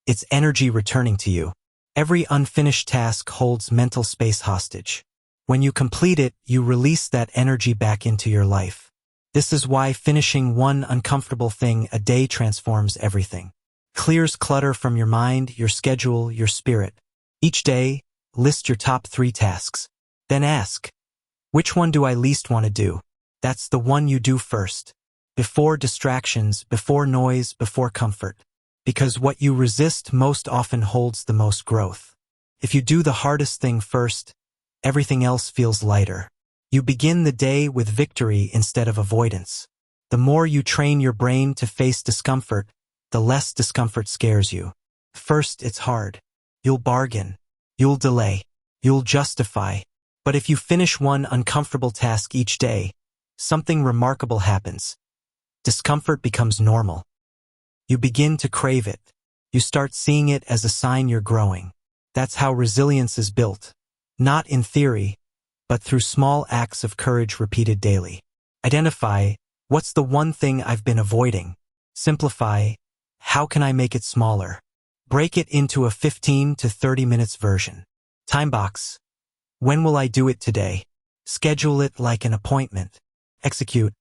S1: It's energy returning to you. Every unfinished task holds mental space hostage. When you complete it, you release that energy back into your life. This is why finishing one uncomfortable thing a day transforms everything. Clears clutter from your mind, your schedule, your spirit. Each day, list your top 3 tasks. Then ask, which one do I least want to do? That's the one you do first. Before distractions, before noise, before comfort. Because what you resist most often holds the most growth. If you do the hardest thing first, everything else feels lighter. You begin the day with victory instead of avoidance. The more you train your brain to face discomfort, the less discomfort scares you. First, it's hard. You'll bargain. You'll delay. You'll justify. But if you finish one uncomfortable task each day, something remarkable happens. Discomfort becomes normal. You begin to crave it. You start seeing it as a sign you're growing. That's how resilience is built. Not in theory, but through small acts of courage repeated daily. Identify, what's the one thing I've been avoiding? Simplify, how can I make it smaller? Break it into a 15 to 30 minutes version. Time box. When will I do it today? Schedule it like an appointment. Execute.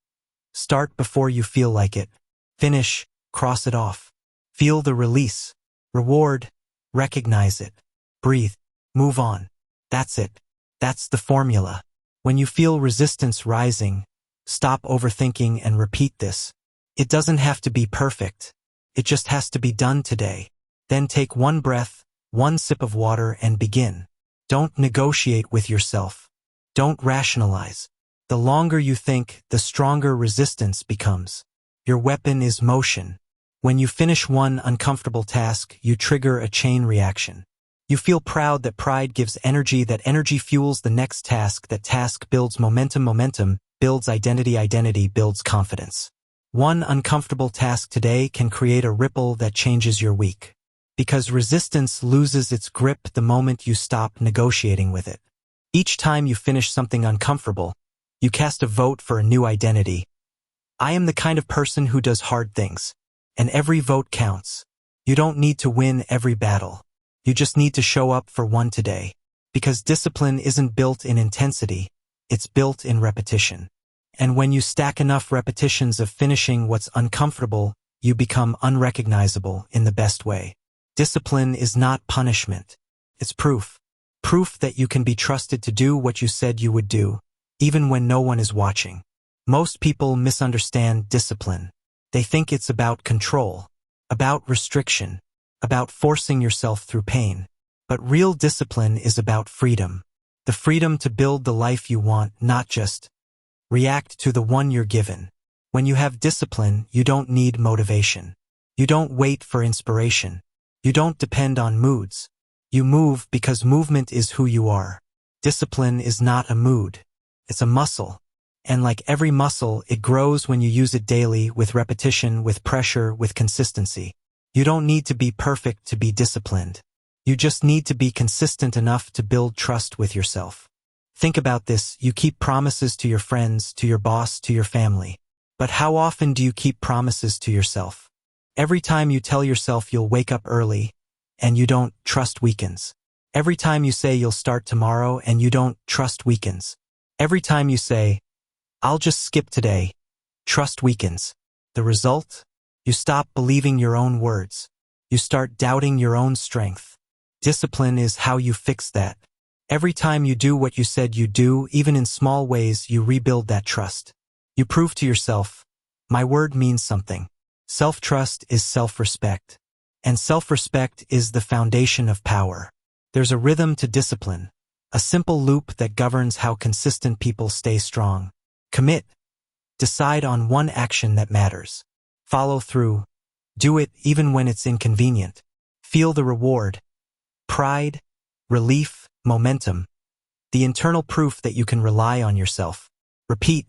S1: Start before you feel like it. Finish, cross it off. Feel the release. Reward, recognize it. Breathe, move on. That's it. That's the formula. When you feel resistance rising, stop overthinking and repeat this. It doesn't have to be perfect. It just has to be done today. Then take one breath, one sip of water and begin. Don't negotiate with yourself. Don't rationalize. The longer you think, the stronger resistance becomes. Your weapon is motion. When you finish one uncomfortable task, you trigger a chain reaction. You feel proud, that pride gives energy, that energy fuels the next task, that task builds momentum, momentum builds identity, identity builds confidence. One uncomfortable task today can create a ripple that changes your week. Because resistance loses its grip the moment you stop negotiating with it. Each time you finish something uncomfortable, you cast a vote for a new identity. I am the kind of person who does hard things, and every vote counts. You don't need to win every battle. You just need to show up for one today. Because discipline isn't built in intensity, it's built in repetition. And when you stack enough repetitions of finishing what's uncomfortable, you become unrecognizable in the best way. Discipline is not punishment. It's proof. Proof that you can be trusted to do what you said you would do, even when no one is watching. Most people misunderstand discipline. They think it's about control, about restriction, about forcing yourself through pain. But real discipline is about freedom. The freedom to build the life you want, not just react to the one you're given. When you have discipline, you don't need motivation. You don't wait for inspiration. You don't depend on moods. You move because movement is who you are. Discipline is not a mood. It's a muscle. And like every muscle, it grows when you use it daily, with repetition, with pressure, with consistency. You don't need to be perfect to be disciplined. You just need to be consistent enough to build trust with yourself. Think about this. You keep promises to your friends, to your boss, to your family. But how often do you keep promises to yourself? Every time you tell yourself you'll wake up early, and you don't, trust weakens. Every time you say you'll start tomorrow, and you don't, trust weakens. Every time you say, I'll just skip today, trust weakens. The result? You stop believing your own words. You start doubting your own strength. Discipline is how you fix that. Every time you do what you said you'd do, even in small ways, you rebuild that trust. You prove to yourself, my word means something. Self-trust is self-respect. And self-respect is the foundation of power. There's a rhythm to discipline, a simple loop that governs how consistent people stay strong. Commit. Decide on one action that matters. Follow through. Do it even when it's inconvenient. Feel the reward. Pride, relief, momentum. The internal proof that you can rely on yourself. Repeat.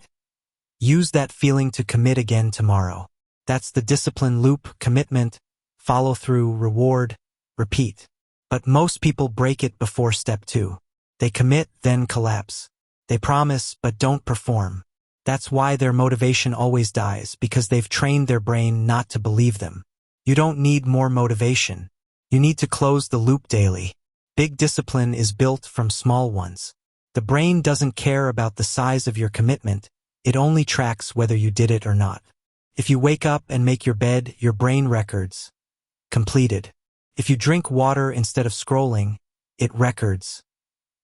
S1: Use that feeling to commit again tomorrow. That's the discipline loop: commitment, follow through, reward, repeat. But most people break it before step 2. They commit, then collapse. They promise, but don't perform. That's why their motivation always dies, because they've trained their brain not to believe them. You don't need more motivation. You need to close the loop daily. Big discipline is built from small ones. The brain doesn't care about the size of your commitment. It only tracks whether you did it or not. If you wake up and make your bed, your brain records completed. If you drink water instead of scrolling, it records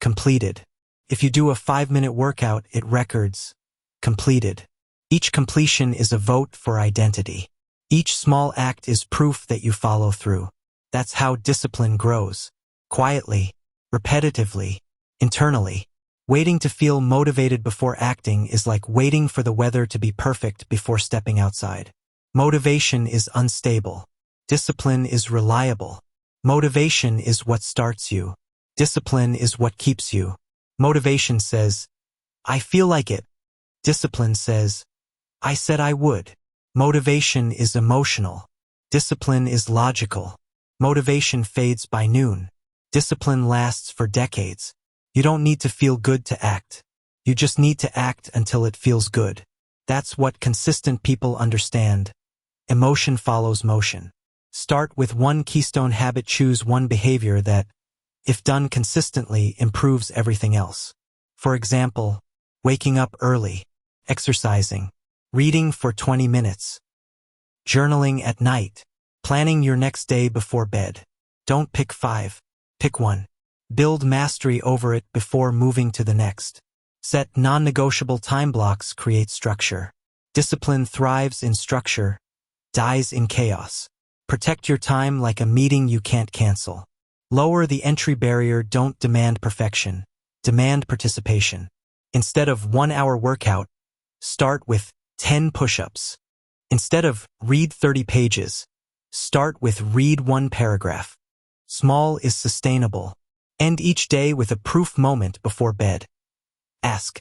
S1: completed. If you do a 5-minute workout, it records completed. Each completion is a vote for identity. Each small act is proof that you follow through. That's how discipline grows. Quietly, repetitively, internally. Waiting to feel motivated before acting is like waiting for the weather to be perfect before stepping outside. Motivation is unstable. Discipline is reliable. Motivation is what starts you. Discipline is what keeps you. Motivation says, I feel like it. Discipline says, I said I would. Motivation is emotional. Discipline is logical. Motivation fades by noon. Discipline lasts for decades. You don't need to feel good to act. You just need to act until it feels good. That's what consistent people understand. Emotion follows motion. Start with one keystone habit. Choose one behavior that, if done consistently, improves everything else. For example, waking up early, exercising, reading for 20 minutes, journaling at night, planning your next day before bed. Don't pick 5. Pick 1. Build mastery over it before moving to the next. Set non-negotiable time blocks. Create structure. Discipline thrives in structure, dies in chaos. Protect your time like a meeting you can't cancel. Lower the entry barrier. Don't demand perfection. Demand participation. Instead of 1-hour workout, start with 10 push-ups. Instead of read 30 pages, Start with read one paragraph. Small is sustainable. End each day with a proof moment before bed. Ask,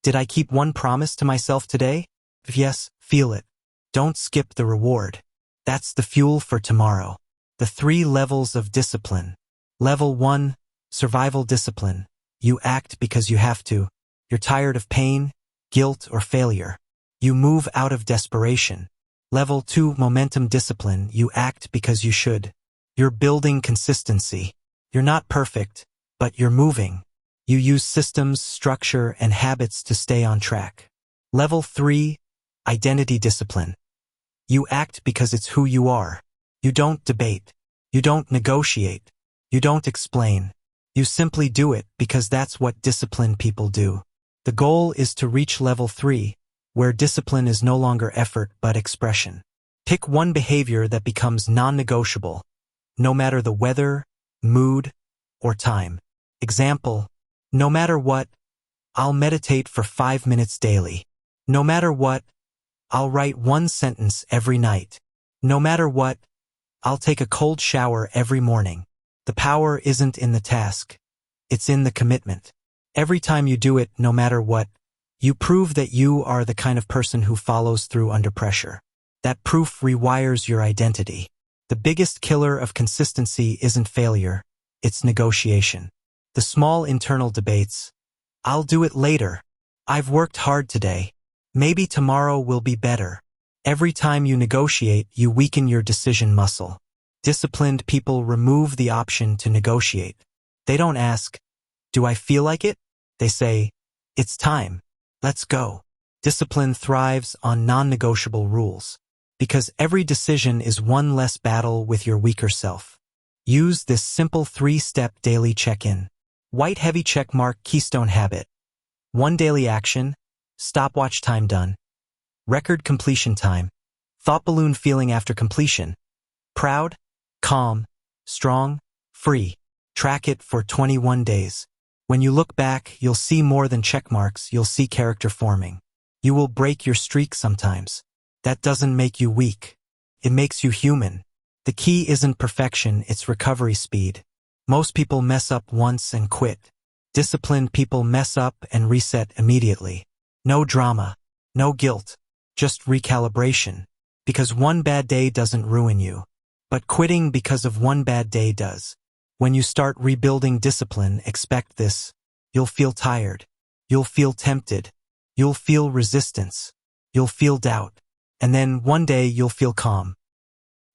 S1: did I keep one promise to myself today? If yes, feel it. Don't skip the reward. That's the fuel for tomorrow. The 3 levels of discipline. Level 1, survival discipline. You act because you have to. You're tired of pain, guilt, or failure. You move out of desperation. Level 2, momentum discipline. You act because you should. You're building consistency. You're not perfect, but you're moving. You use systems, structure, and habits to stay on track. Level 3, identity discipline. You act because it's who you are. You don't debate. You don't negotiate. You don't explain. You simply do it because that's what disciplined people do. The goal is to reach level 3, where discipline is no longer effort but expression. Pick one behavior that becomes non-negotiable, no matter the weather, mood, or time. Example, no matter what, I'll meditate for 5 minutes daily. No matter what, I'll write 1 sentence every night. No matter what, I'll take a cold shower every morning. The power isn't in the task. It's in the commitment. Every time you do it, no matter what, you prove that you are the kind of person who follows through under pressure. That proof rewires your identity. The biggest killer of consistency isn't failure, it's negotiation. The small internal debates. I'll do it later. I've worked hard today. Maybe tomorrow will be better. Every time you negotiate, you weaken your decision muscle. Disciplined people remove the option to negotiate. They don't ask, do I feel like it? They say, it's time. Let's go. Discipline thrives on non-negotiable rules, because every decision is one less battle with your weaker self. Use this simple 3-step daily check-in. White heavy check mark keystone habit. 1 daily action, stopwatch time done. Record completion time. Thought balloon feeling after completion. Proud, calm, strong, free. Track it for 21 days. When you look back, you'll see more than check marks, you'll see character forming. You will break your streak sometimes. That doesn't make you weak. It makes you human. The key isn't perfection, it's recovery speed. Most people mess up once and quit. Disciplined people mess up and reset immediately. No drama, no guilt, just recalibration. Because one bad day doesn't ruin you. But quitting because of one bad day does. When you start rebuilding discipline, expect this. You'll feel tired. You'll feel tempted. You'll feel resistance. You'll feel doubt. And then one day you'll feel calm.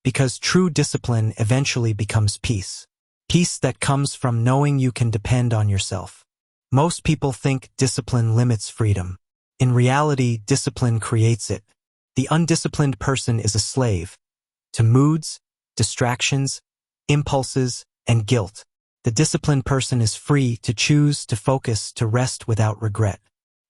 S1: Because true discipline eventually becomes peace. Peace that comes from knowing you can depend on yourself. Most people think discipline limits freedom. In reality, discipline creates it. The undisciplined person is a slave to moods, distractions, impulses, and guilt. The disciplined person is free to choose, to focus, to rest without regret.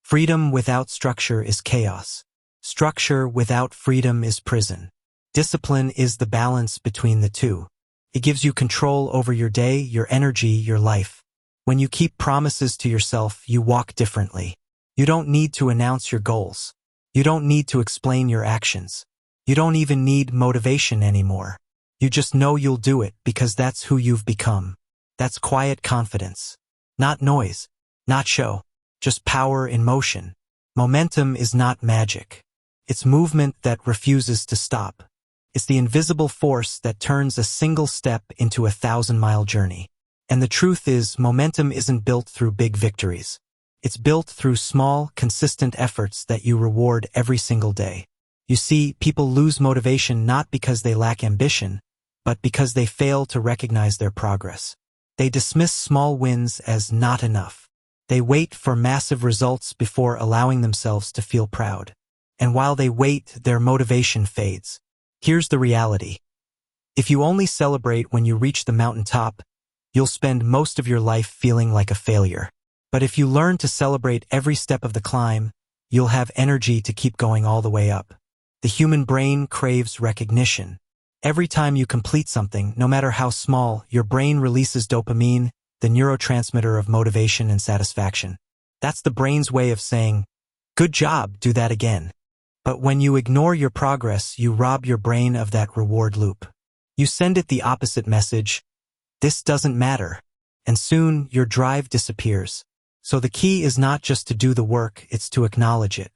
S1: Freedom without structure is chaos. Structure without freedom is prison. Discipline is the balance between the two. It gives you control over your day, your energy, your life. When you keep promises to yourself, you walk differently. You don't need to announce your goals. You don't need to explain your actions. You don't even need motivation anymore. You just know you'll do it because that's who you've become. That's quiet confidence. Not noise, not show, just power in motion. Momentum is not magic. It's movement that refuses to stop. It's the invisible force that turns a single step into a 1,000-mile journey. And the truth is, momentum isn't built through big victories. It's built through small, consistent efforts that you reward every single day. You see, people lose motivation not because they lack ambition, but because they fail to recognize their progress. They dismiss small wins as not enough. They wait for massive results before allowing themselves to feel proud. And while they wait, their motivation fades. Here's the reality. If you only celebrate when you reach the mountaintop, you'll spend most of your life feeling like a failure. But if you learn to celebrate every step of the climb, you'll have energy to keep going all the way up. The human brain craves recognition. Every time you complete something, no matter how small, your brain releases dopamine, the neurotransmitter of motivation and satisfaction. That's the brain's way of saying, good job, do that again. But when you ignore your progress, you rob your brain of that reward loop. You send it the opposite message, this doesn't matter, and soon your drive disappears. So the key is not just to do the work, it's to acknowledge it.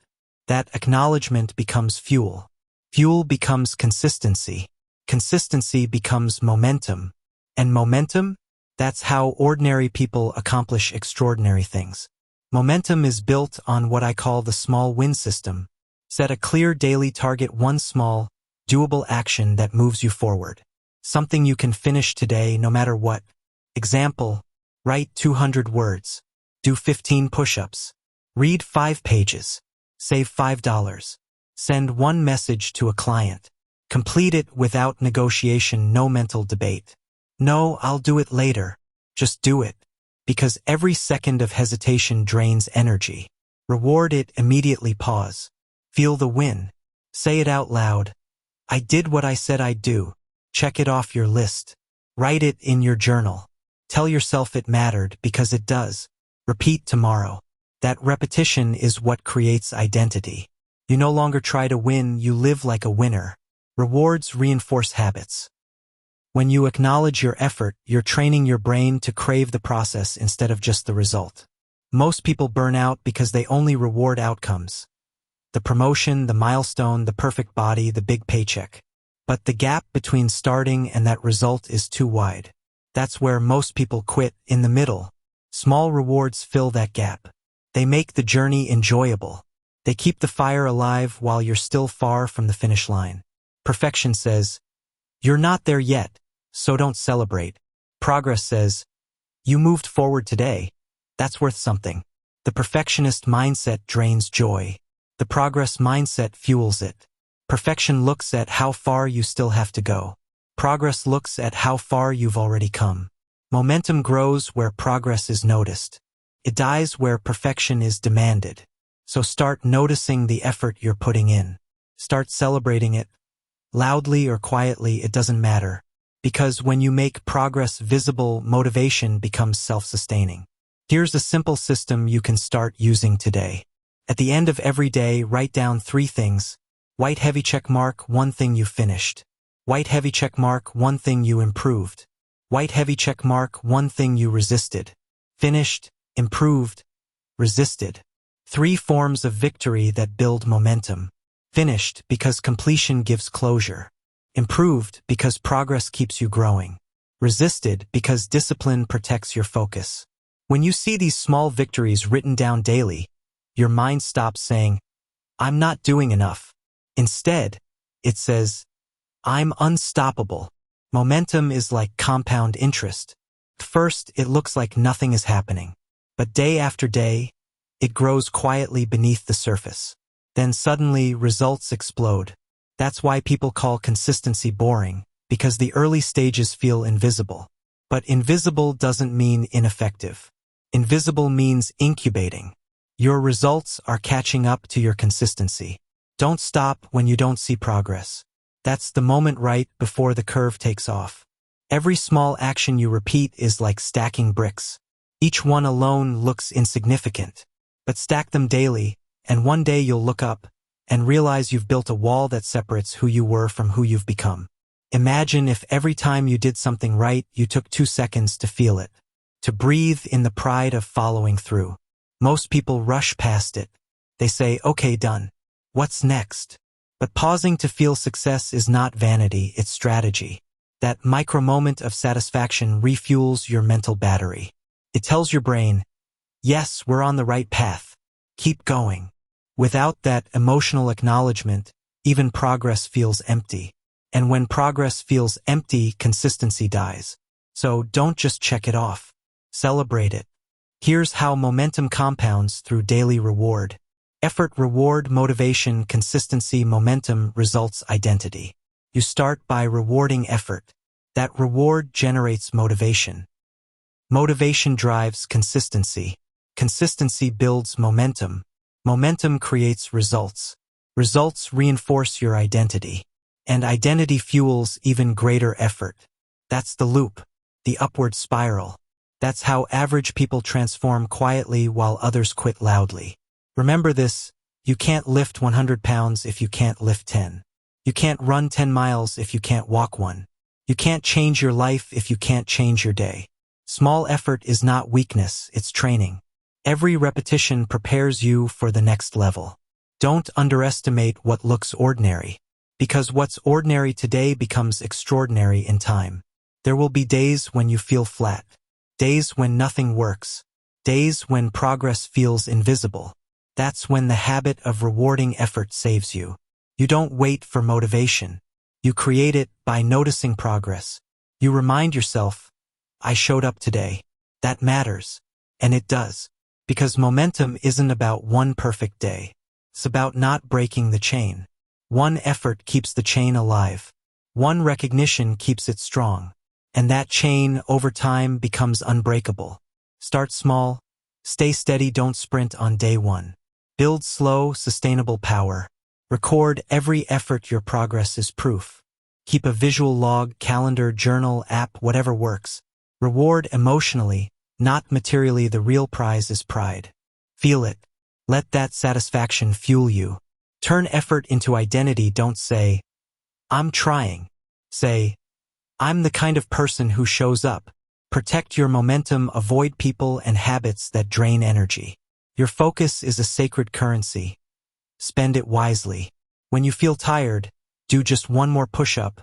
S1: That acknowledgement becomes fuel. Fuel becomes consistency. Consistency becomes momentum. And momentum? That's how ordinary people accomplish extraordinary things. Momentum is built on what I call the small win system. Set a clear daily target, one small, doable action that moves you forward. Something you can finish today no matter what. Example, write 200 words. Do 15 push-ups. Read 5 pages. Save $5. Send 1 message to a client. Complete it without negotiation, no mental debate. No, I'll do it later. Just do it. Because every second of hesitation drains energy. Reward it, immediately pause. Feel the win. Say it out loud. I did what I said I'd do. Check it off your list. Write it in your journal. Tell yourself it mattered because it does. Repeat tomorrow. That repetition is what creates identity. You no longer try to win, you live like a winner. Rewards reinforce habits. When you acknowledge your effort, you're training your brain to crave the process instead of just the result. Most people burn out because they only reward outcomes. The promotion, the milestone, the perfect body, the big paycheck. But the gap between starting and that result is too wide. That's where most people quit, in the middle. Small rewards fill that gap. They make the journey enjoyable. They keep the fire alive while you're still far from the finish line. Perfection says, you're not there yet, so don't celebrate. Progress says, you moved forward today. That's worth something. The perfectionist mindset drains joy. The progress mindset fuels it. Perfection looks at how far you still have to go. Progress looks at how far you've already come. Momentum grows where progress is noticed. It dies where perfection is demanded. So start noticing the effort you're putting in. Start celebrating it. Loudly or quietly, it doesn't matter. Because when you make progress visible, motivation becomes self-sustaining. Here's a simple system you can start using today. At the end of every day, write down 3 things. White heavy check mark, 1 thing you finished. White heavy check mark, 1 thing you improved. White heavy check mark, 1 thing you resisted. Finished, improved, resisted. 3 forms of victory that build momentum. Finished because completion gives closure. Improved because progress keeps you growing. Resisted because discipline protects your focus. When you see these small victories written down daily, your mind stops saying, I'm not doing enough. Instead, it says, I'm unstoppable. Momentum is like compound interest. At first, it looks like nothing is happening. But day after day, it grows quietly beneath the surface. Then suddenly, results explode. That's why people call consistency boring, because the early stages feel invisible. But invisible doesn't mean ineffective. Invisible means incubating. Your results are catching up to your consistency. Don't stop when you don't see progress. That's the moment right before the curve takes off. Every small action you repeat is like stacking bricks. Each one alone looks insignificant. But stack them daily, and one day you'll look up and realize you've built a wall that separates who you were from who you've become. Imagine if every time you did something right, you took 2 seconds to feel it, to breathe in the pride of following through. Most people rush past it. They say, okay, done. What's next? But pausing to feel success is not vanity, it's strategy. That micro moment of satisfaction refuels your mental battery. It tells your brain, yes, we're on the right path. Keep going. Without that emotional acknowledgement, even progress feels empty. And when progress feels empty, consistency dies. So don't just check it off. Celebrate it. Here's how momentum compounds through daily reward. Effort, reward, motivation, consistency, momentum, results, identity. You start by rewarding effort. That reward generates motivation. Motivation drives consistency. Consistency builds momentum. Momentum creates results. Results reinforce your identity. And identity fuels even greater effort. That's the loop, the upward spiral. That's how average people transform quietly while others quit loudly. Remember this, you can't lift 100 pounds if you can't lift 10. You can't run 10 miles if you can't walk 1. You can't change your life if you can't change your day. Small effort is not weakness, it's training. Every repetition prepares you for the next level. Don't underestimate what looks ordinary, because what's ordinary today becomes extraordinary in time. There will be days when you feel flat, days when nothing works, days when progress feels invisible. That's when the habit of rewarding effort saves you. You don't wait for motivation. You create it by noticing progress. You remind yourself, I showed up today. That matters. And it does. Because momentum isn't about one perfect day. It's about not breaking the chain. One effort keeps the chain alive. One recognition keeps it strong. And that chain, over time, becomes unbreakable. Start small. Stay steady, don't sprint on day one. Build slow, sustainable power. Record every effort, your progress is proof. Keep a visual log, calendar, journal, app, whatever works. Reward emotionally, not materially. The real prize is pride. Feel it. Let that satisfaction fuel you. Turn effort into identity. Don't say, I'm trying. Say, I'm the kind of person who shows up. Protect your momentum. Avoid people and habits that drain energy. Your focus is a sacred currency. Spend it wisely. When you feel tired, do just one more push-up,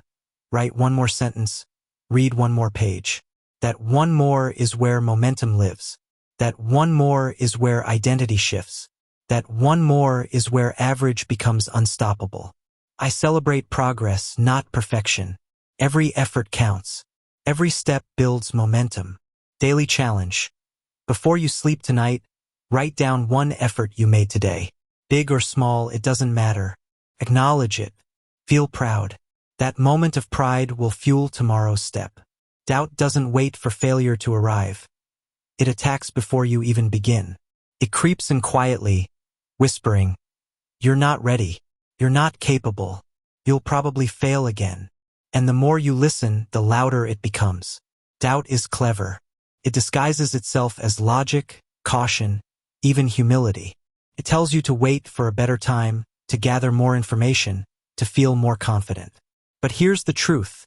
S1: write one more sentence, read one more page. That one more is where momentum lives. That one more is where identity shifts. That one more is where average becomes unstoppable. I celebrate progress, not perfection. Every effort counts. Every step builds momentum. Daily challenge. Before you sleep tonight, write down one effort you made today. Big or small, it doesn't matter. Acknowledge it. Feel proud. That moment of pride will fuel tomorrow's step. Doubt doesn't wait for failure to arrive. It attacks before you even begin. It creeps in quietly, whispering, you're not ready. You're not capable. You'll probably fail again. And the more you listen, the louder it becomes. Doubt is clever. It disguises itself as logic, caution, even humility. It tells you to wait for a better time, to gather more information, to feel more confident. But here's the truth.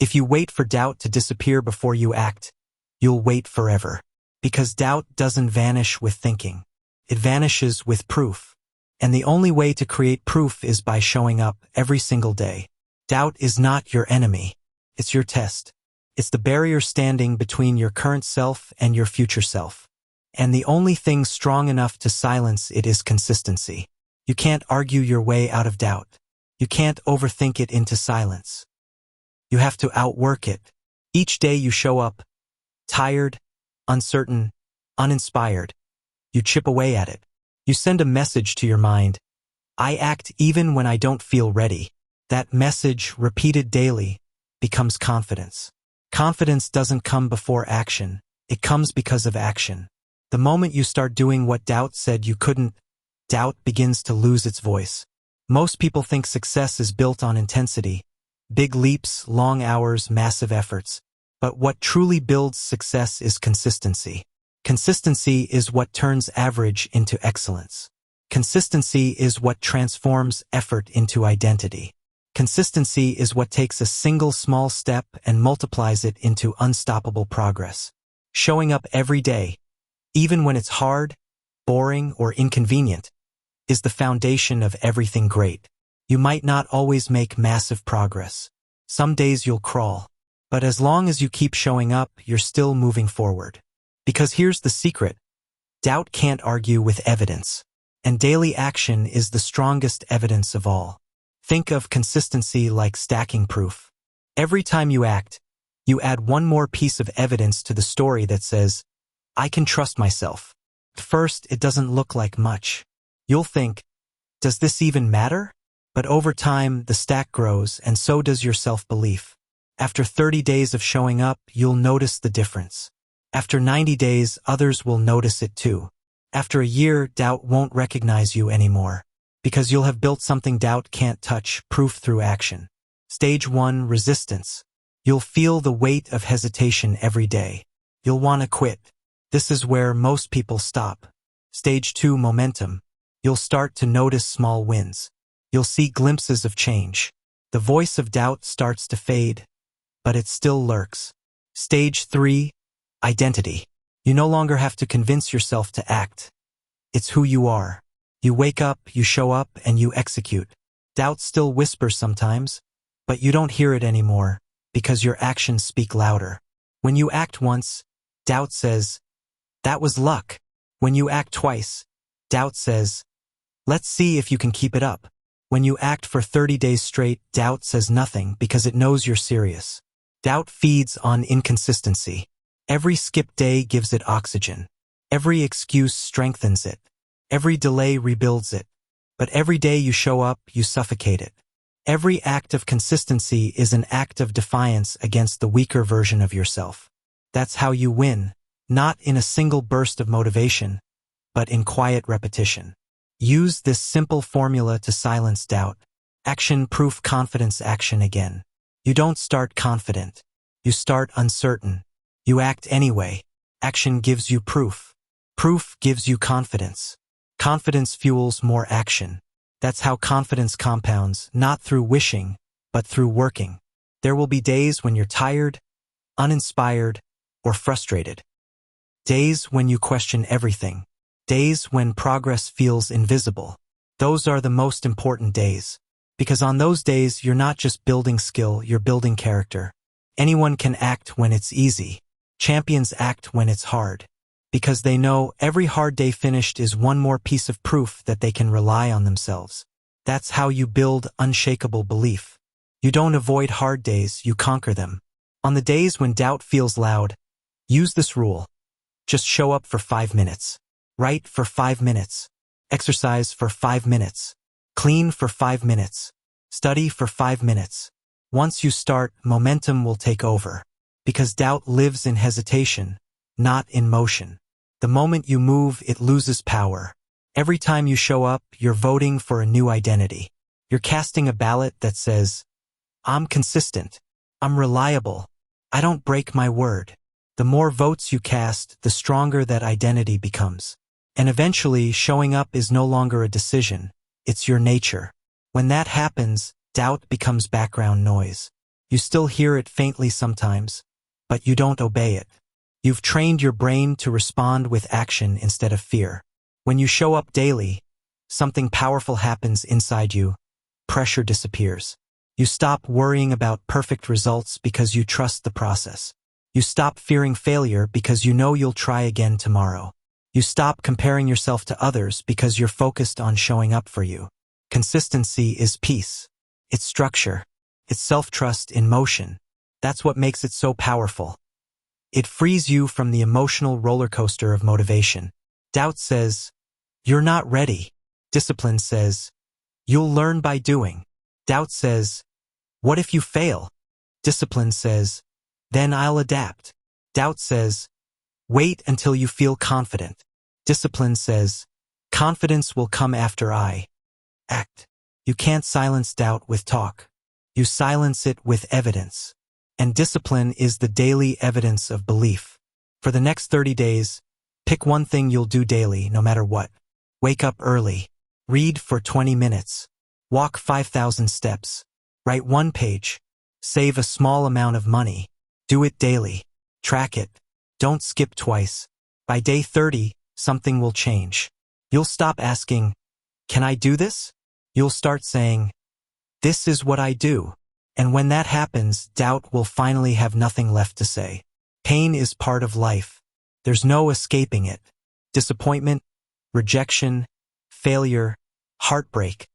S1: If you wait for doubt to disappear before you act, you'll wait forever. Because doubt doesn't vanish with thinking. It vanishes with proof. And the only way to create proof is by showing up every single day. Doubt is not your enemy. It's your test. It's the barrier standing between your current self and your future self. And the only thing strong enough to silence it is consistency. You can't argue your way out of doubt. You can't overthink it into silence. You have to outwork it. Each day you show up, tired, uncertain, uninspired. You chip away at it. You send a message to your mind. I act even when I don't feel ready. That message, repeated daily, becomes confidence. Confidence doesn't come before action. It comes because of action. The moment you start doing what doubt said you couldn't, doubt begins to lose its voice. Most people think success is built on intensity. Big leaps, long hours, massive efforts. But what truly builds success is consistency. Consistency is what turns average into excellence. Consistency is what transforms effort into identity. Consistency is what takes a single small step and multiplies it into unstoppable progress. Showing up every day, even when it's hard, boring, or inconvenient, is the foundation of everything great. You might not always make massive progress. Some days you'll crawl. But as long as you keep showing up, you're still moving forward. Because here's the secret. Doubt can't argue with evidence. And daily action is the strongest evidence of all. Think of consistency like stacking proof. Every time you act, you add one more piece of evidence to the story that says, I can trust myself. At first, it doesn't look like much. You'll think, does this even matter? But over time, the stack grows, and so does your self-belief. After 30 days of showing up, you'll notice the difference. After 90 days, others will notice it too. After a year, doubt won't recognize you anymore. Because you'll have built something doubt can't touch, proof through action. Stage 1, resistance. You'll feel the weight of hesitation every day. You'll want to quit. This is where most people stop. Stage 2, momentum. You'll start to notice small wins. You'll see glimpses of change. The voice of doubt starts to fade, but it still lurks. Stage 3. Identity. You no longer have to convince yourself to act. It's who you are. You wake up, you show up, and you execute. Doubt still whispers sometimes, but you don't hear it anymore because your actions speak louder. When you act once, doubt says, "That was luck." When you act twice, doubt says, "Let's see if you can keep it up." When you act for 30 days straight, doubt says nothing because it knows you're serious. Doubt feeds on inconsistency. Every skipped day gives it oxygen. Every excuse strengthens it. Every delay rebuilds it. But every day you show up, you suffocate it. Every act of consistency is an act of defiance against the weaker version of yourself. That's how you win, not in a single burst of motivation, but in quiet repetition. Use this simple formula to silence doubt. Action-proof confidence action again. You don't start confident. You start uncertain. You act anyway. Action gives you proof. Proof gives you confidence. Confidence fuels more action. That's how confidence compounds, not through wishing, but through working. There will be days when you're tired, uninspired, or frustrated. Days when you question everything. Days when progress feels invisible. Those are the most important days. Because on those days, you're not just building skill, you're building character. Anyone can act when it's easy. Champions act when it's hard. Because they know every hard day finished is one more piece of proof that they can rely on themselves. That's how you build unshakable belief. You don't avoid hard days, you conquer them. On the days when doubt feels loud, use this rule. Just show up for 5 minutes. Write for 5 minutes. Exercise for 5 minutes. Clean for 5 minutes. Study for 5 minutes. Once you start, momentum will take over. Because doubt lives in hesitation, not in motion. The moment you move, it loses power. Every time you show up, you're voting for a new identity. You're casting a ballot that says, "I'm consistent. I'm reliable. I don't break my word." The more votes you cast, the stronger that identity becomes. And eventually, showing up is no longer a decision. It's your nature. When that happens, doubt becomes background noise. You still hear it faintly sometimes, but you don't obey it. You've trained your brain to respond with action instead of fear. When you show up daily, something powerful happens inside you. Pressure disappears. You stop worrying about perfect results because you trust the process. You stop fearing failure because you know you'll try again tomorrow. You stop comparing yourself to others because you're focused on showing up for you. Consistency is peace. It's structure. It's self-trust in motion. That's what makes it so powerful. It frees you from the emotional roller coaster of motivation. Doubt says, "You're not ready." Discipline says, "You'll learn by doing." Doubt says, "What if you fail?" Discipline says, "Then I'll adapt." Doubt says, "Wait until you feel confident." Discipline says, "Confidence will come after I act." You can't silence doubt with talk. You silence it with evidence. And discipline is the daily evidence of belief. For the next 30 days, pick one thing you'll do daily, no matter what. Wake up early. Read for 20 minutes. Walk 5,000 steps. Write 1 page. Save a small amount of money. Do it daily. Track it. Don't skip twice. By day 30, something will change. You'll stop asking, "Can I do this?" You'll start saying, "This is what I do." And when that happens, doubt will finally have nothing left to say. Pain is part of life. There's no escaping it. Disappointment, rejection, failure, heartbreak.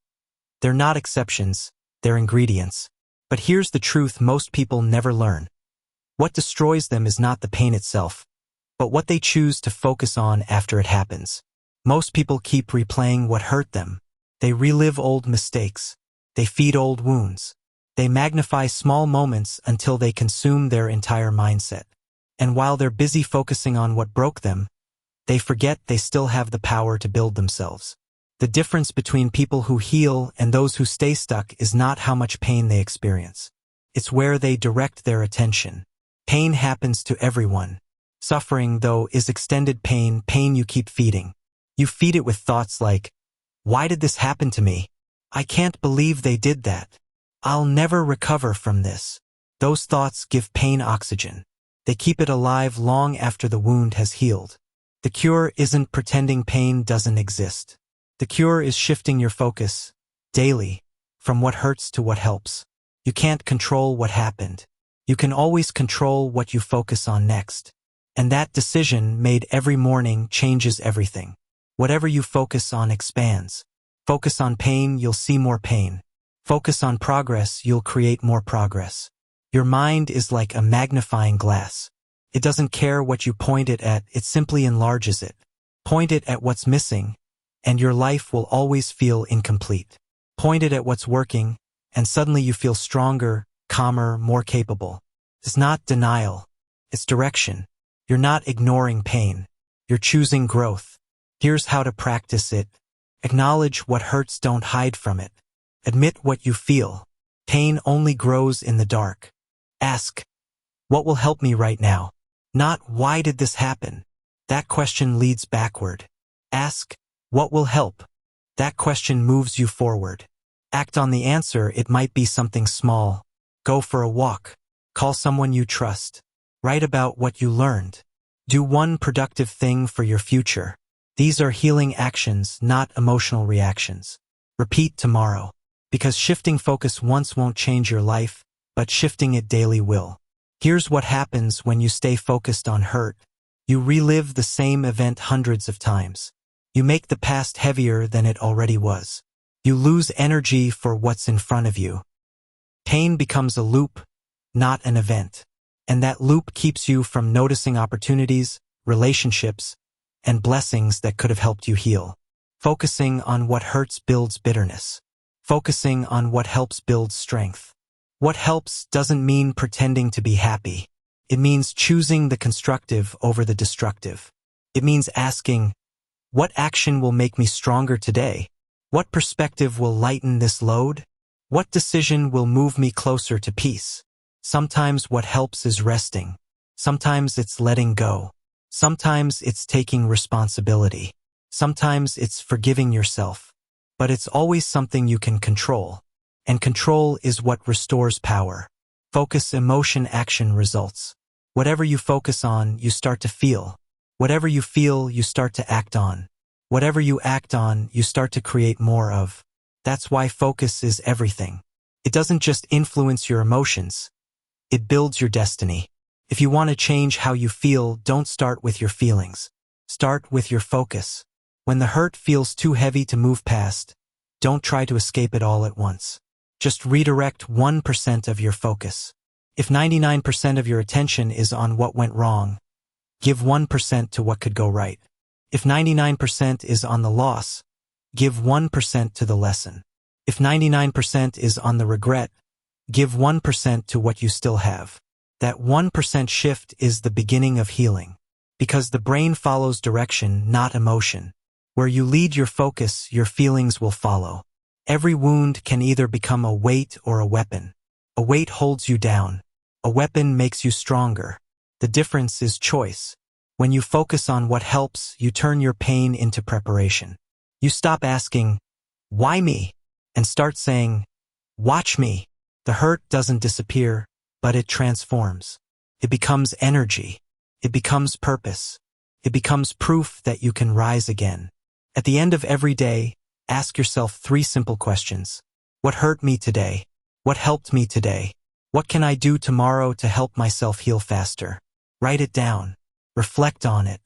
S1: They're not exceptions, they're ingredients. But here's the truth most people never learn. What destroys them is not the pain itself, but what they choose to focus on after it happens. Most people keep replaying what hurt them. They relive old mistakes. They feed old wounds. They magnify small moments until they consume their entire mindset. And while they're busy focusing on what broke them, they forget they still have the power to build themselves. The difference between people who heal and those who stay stuck is not how much pain they experience. It's where they direct their attention. Pain happens to everyone. Suffering, though, is extended pain, pain you keep feeding. You feed it with thoughts like, "Why did this happen to me? I can't believe they did that. I'll never recover from this." Those thoughts give pain oxygen. They keep it alive long after the wound has healed. The cure isn't pretending pain doesn't exist. The cure is shifting your focus, daily, from what hurts to what helps. You can't control what happened. You can always control what you focus on next. And that decision made every morning changes everything. Whatever you focus on expands. Focus on pain, you'll see more pain. Focus on progress, you'll create more progress. Your mind is like a magnifying glass. It doesn't care what you point it at, it simply enlarges it. Point it at what's missing, and your life will always feel incomplete. Point it at what's working, and suddenly you feel stronger, calmer, more capable. It's not denial. It's direction. You're not ignoring pain. You're choosing growth. Here's how to practice it. Acknowledge what hurts, don't hide from it. Admit what you feel. Pain only grows in the dark. Ask, what will help me right now? Not, why did this happen? That question leads backward. Ask, what will help? That question moves you forward. Act on the answer, it might be something small. Go for a walk. Call someone you trust. Write about what you learned. Do one productive thing for your future. These are healing actions, not emotional reactions. Repeat tomorrow. Because shifting focus once won't change your life, but shifting it daily will. Here's what happens when you stay focused on hurt. You relive the same event hundreds of times. You make the past heavier than it already was. You lose energy for what's in front of you. Pain becomes a loop, not an event. And that loop keeps you from noticing opportunities, relationships, and blessings that could have helped you heal. Focusing on what hurts builds bitterness. Focusing on what helps builds strength. What helps doesn't mean pretending to be happy. It means choosing the constructive over the destructive. It means asking, what action will make me stronger today? What perspective will lighten this load? What decision will move me closer to peace? Sometimes what helps is resting. Sometimes it's letting go. Sometimes it's taking responsibility. Sometimes it's forgiving yourself. But it's always something you can control. And control is what restores power. Focus, emotion, action, results. Whatever you focus on, you start to feel. Whatever you feel, you start to act on. Whatever you act on, you start to create more of. That's why focus is everything. It doesn't just influence your emotions. It builds your destiny. If you want to change how you feel, don't start with your feelings. Start with your focus. When the hurt feels too heavy to move past, don't try to escape it all at once. Just redirect 1% of your focus. If 99% of your attention is on what went wrong, give 1% to what could go right. If 99% is on the loss, give 1% to the lesson. If 99% is on the regret, give 1% to what you still have. That 1% shift is the beginning of healing. Because the brain follows direction, not emotion. Where you lead your focus, your feelings will follow. Every wound can either become a weight or a weapon. A weight holds you down. A weapon makes you stronger. The difference is choice. When you focus on what helps, you turn your pain into preparation. You stop asking, why me? And start saying, watch me. The hurt doesn't disappear, but it transforms. It becomes energy. It becomes purpose. It becomes proof that you can rise again. At the end of every day, ask yourself 3 simple questions. What hurt me today? What helped me today? What can I do tomorrow to help myself heal faster? Write it down. Reflect on it.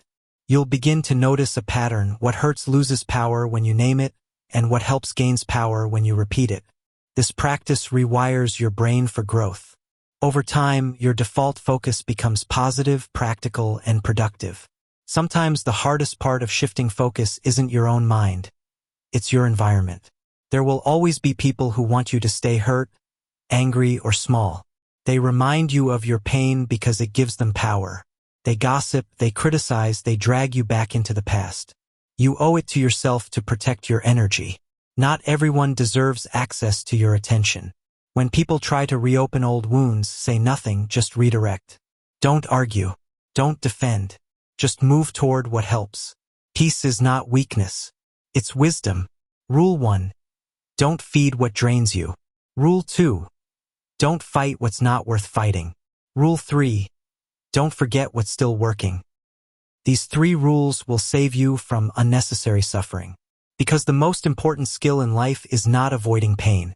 S1: You'll begin to notice a pattern. What hurts loses power when you name it, and what helps gains power when you repeat it. This practice rewires your brain for growth. Over time, your default focus becomes positive, practical, and productive. Sometimes the hardest part of shifting focus isn't your own mind. It's your environment. There will always be people who want you to stay hurt, angry, or small. They remind you of your pain because it gives them power. They gossip, they criticize, they drag you back into the past. You owe it to yourself to protect your energy. Not everyone deserves access to your attention. When people try to reopen old wounds, say nothing, just redirect. Don't argue. Don't defend. Just move toward what helps. Peace is not weakness. It's wisdom. Rule 1. Don't feed what drains you. Rule 2. Don't fight what's not worth fighting. Rule 3. Don't forget what's still working. These 3 rules will save you from unnecessary suffering. Because the most important skill in life is not avoiding pain.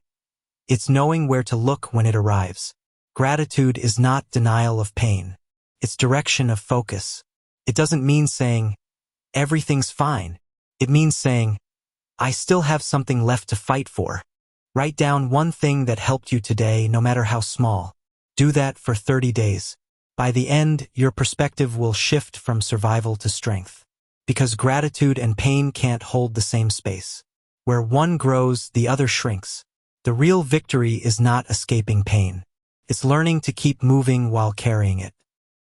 S1: It's knowing where to look when it arrives. Gratitude is not denial of pain. It's direction of focus. It doesn't mean saying, everything's fine. It means saying, I still have something left to fight for. Write down one thing that helped you today, no matter how small. Do that for 30 days. By the end, your perspective will shift from survival to strength. Because gratitude and pain can't hold the same space. Where one grows, the other shrinks. The real victory is not escaping pain. It's learning to keep moving while carrying it.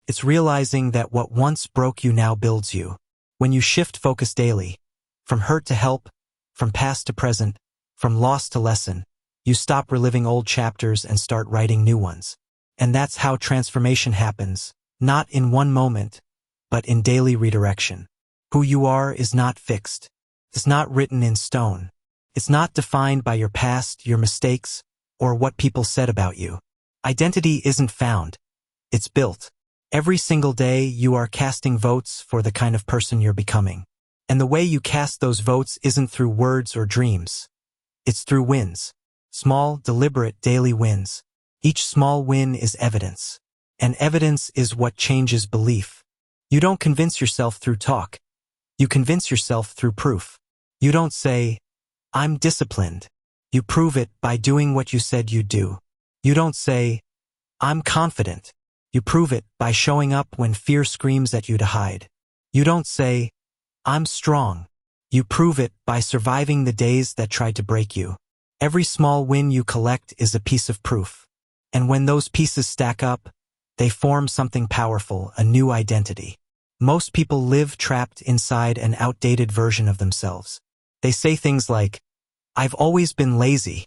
S1: It's realizing that what once broke you now builds you. When you shift focus daily, from hurt to help, from past to present, from loss to lesson, you stop reliving old chapters and start writing new ones. And that's how transformation happens, not in one moment, but in daily redirection. Who you are is not fixed. It's not written in stone. It's not defined by your past, your mistakes, or what people said about you. Identity isn't found. It's built. Every single day, you are casting votes for the kind of person you're becoming. And the way you cast those votes isn't through words or dreams. It's through wins. Small, deliberate, daily wins. Each small win is evidence. And evidence is what changes belief. You don't convince yourself through talk. You convince yourself through proof. You don't say, I'm disciplined. You prove it by doing what you said you'd do. You don't say, I'm confident. You prove it by showing up when fear screams at you to hide. You don't say, I'm strong. You prove it by surviving the days that tried to break you. Every small win you collect is a piece of proof. And when those pieces stack up, they form something powerful, a new identity. Most people live trapped inside an outdated version of themselves. They say things like, I've always been lazy.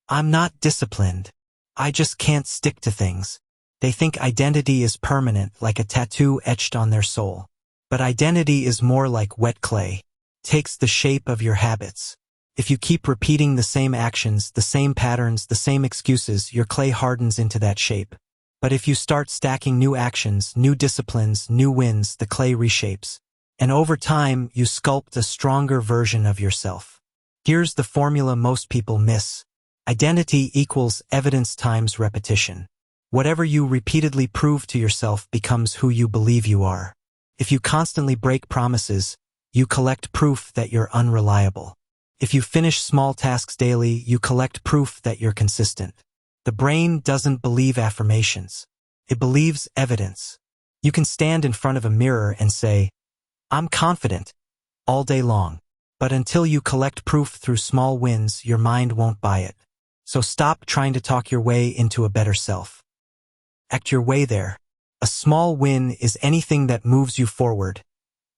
S1: I'm not disciplined. I just can't stick to things. They think identity is permanent, like a tattoo etched on their soul. But identity is more like wet clay. It takes the shape of your habits. If you keep repeating the same actions, the same patterns, the same excuses, your clay hardens into that shape. But if you start stacking new actions, new disciplines, new wins, the clay reshapes. And over time, you sculpt a stronger version of yourself. Here's the formula most people miss. Identity equals evidence times repetition. Whatever you repeatedly prove to yourself becomes who you believe you are. If you constantly break promises, you collect proof that you're unreliable. If you finish small tasks daily, you collect proof that you're consistent. The brain doesn't believe affirmations. It believes evidence. You can stand in front of a mirror and say, I'm confident, all day long. But until you collect proof through small wins, your mind won't buy it. So stop trying to talk your way into a better self. Act your way there. A small win is anything that moves you forward,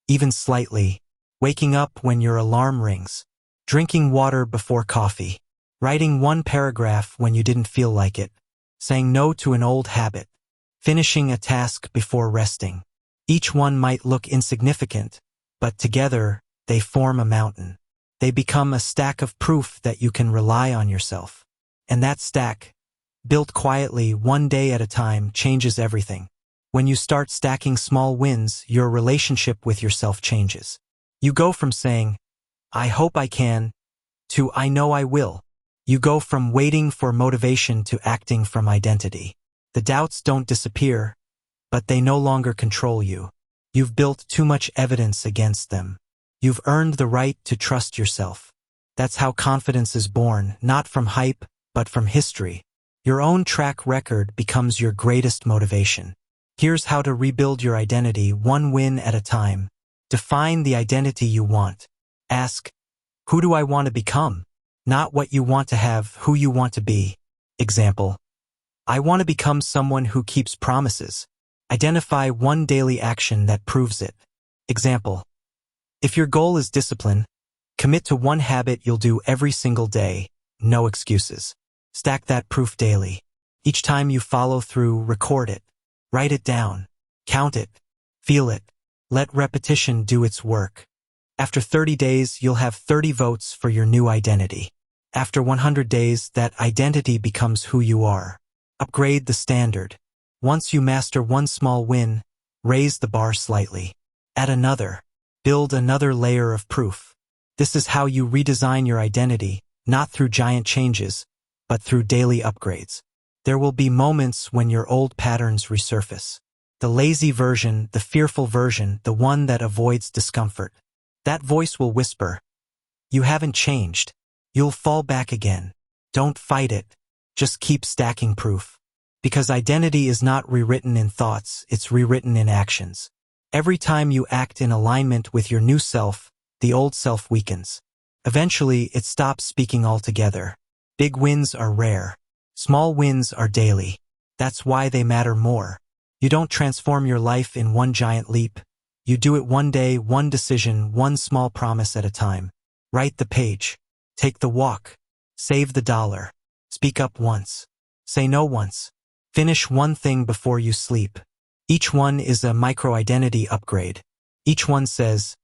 S1: even slightly. Waking up when your alarm rings. Drinking water before coffee. Writing one paragraph when you didn't feel like it. Saying no to an old habit. Finishing a task before resting. Each one might look insignificant, but together, they form a mountain. They become a stack of proof that you can rely on yourself. And that stack, built quietly one day at a time, changes everything. When you start stacking small wins, your relationship with yourself changes. You go from saying, I hope I can, to I know I will. You go from waiting for motivation to acting from identity. The doubts don't disappear, but they no longer control you. You've built too much evidence against them. You've earned the right to trust yourself. That's how confidence is born, not from hype, but from history. Your own track record becomes your greatest motivation. Here's how to rebuild your identity one win at a time. Define the identity you want. Ask, who do I want to become? Not what you want to have, who you want to be. Example, I want to become someone who keeps promises. Identify one daily action that proves it. Example, if your goal is discipline, commit to one habit you'll do every single day, no excuses. Stack that proof daily. Each time you follow through, record it. Write it down. Count it. Feel it. Let repetition do its work. After 30 days, you'll have 30 votes for your new identity. After 100 days, that identity becomes who you are. Upgrade the standard. Once you master one small win, raise the bar slightly. Add another. Build another layer of proof. This is how you redesign your identity, not through giant changes, but through daily upgrades. There will be moments when your old patterns resurface. The lazy version, the fearful version, the one that avoids discomfort. That voice will whisper, "You haven't changed." You'll fall back again. Don't fight it. Just keep stacking proof. Because identity is not rewritten in thoughts, it's rewritten in actions. Every time you act in alignment with your new self, the old self weakens. Eventually, it stops speaking altogether. Big wins are rare. Small wins are daily. That's why they matter more. You don't transform your life in one giant leap. You do it one day, one decision, one small promise at a time. Write the page. Take the walk. Save the dollar. Speak up once. Say no once. Finish one thing before you sleep. Each one is a micro-identity upgrade. Each one says,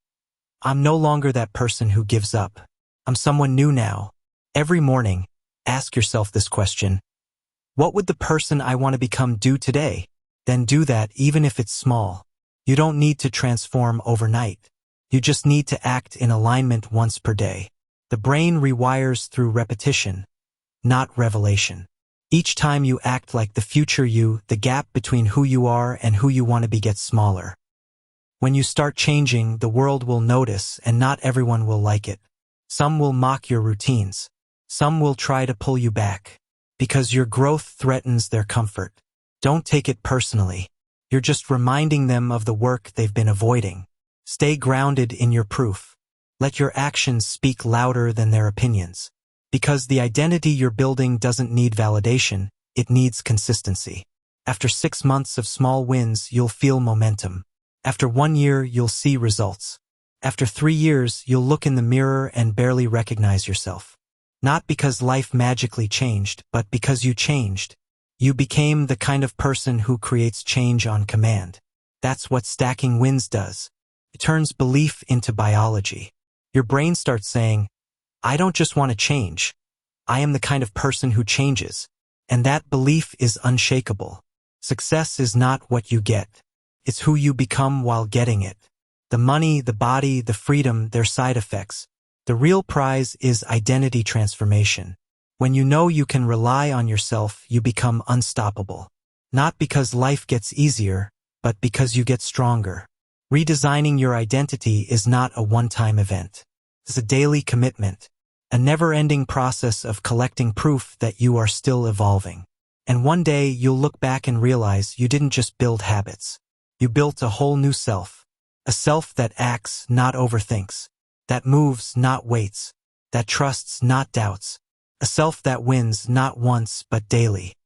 S1: "I'm no longer that person who gives up. I'm someone new now." Every morning, ask yourself this question. What would the person I want to become do today? Then do that even if it's small. You don't need to transform overnight. You just need to act in alignment once per day. The brain rewires through repetition, not revelation. Each time you act like the future you, the gap between who you are and who you want to be gets smaller. When you start changing, the world will notice, and not everyone will like it. Some will mock your routines. Some will try to pull you back. Because your growth threatens their comfort. Don't take it personally. You're just reminding them of the work they've been avoiding. Stay grounded in your proof. Let your actions speak louder than their opinions. Because the identity you're building doesn't need validation, it needs consistency. After 6 months of small wins, you'll feel momentum. After 1 year, you'll see results. After 3 years, you'll look in the mirror and barely recognize yourself. Not because life magically changed, but because you changed. You became the kind of person who creates change on command. That's what stacking wins does. It turns belief into biology. Your brain starts saying, "I don't just want to change. I am the kind of person who changes." And that belief is unshakable. Success is not what you get. It's who you become while getting it. The money, the body, the freedom, they're side effects. The real prize is identity transformation. When you know you can rely on yourself, you become unstoppable. Not because life gets easier, but because you get stronger. Redesigning your identity is not a one-time event. It's a daily commitment, a never-ending process of collecting proof that you are still evolving. And one day you'll look back and realize you didn't just build habits. You built a whole new self. A self that acts, not overthinks. That moves, not waits. That trusts, not doubts. A self that wins not once, but daily.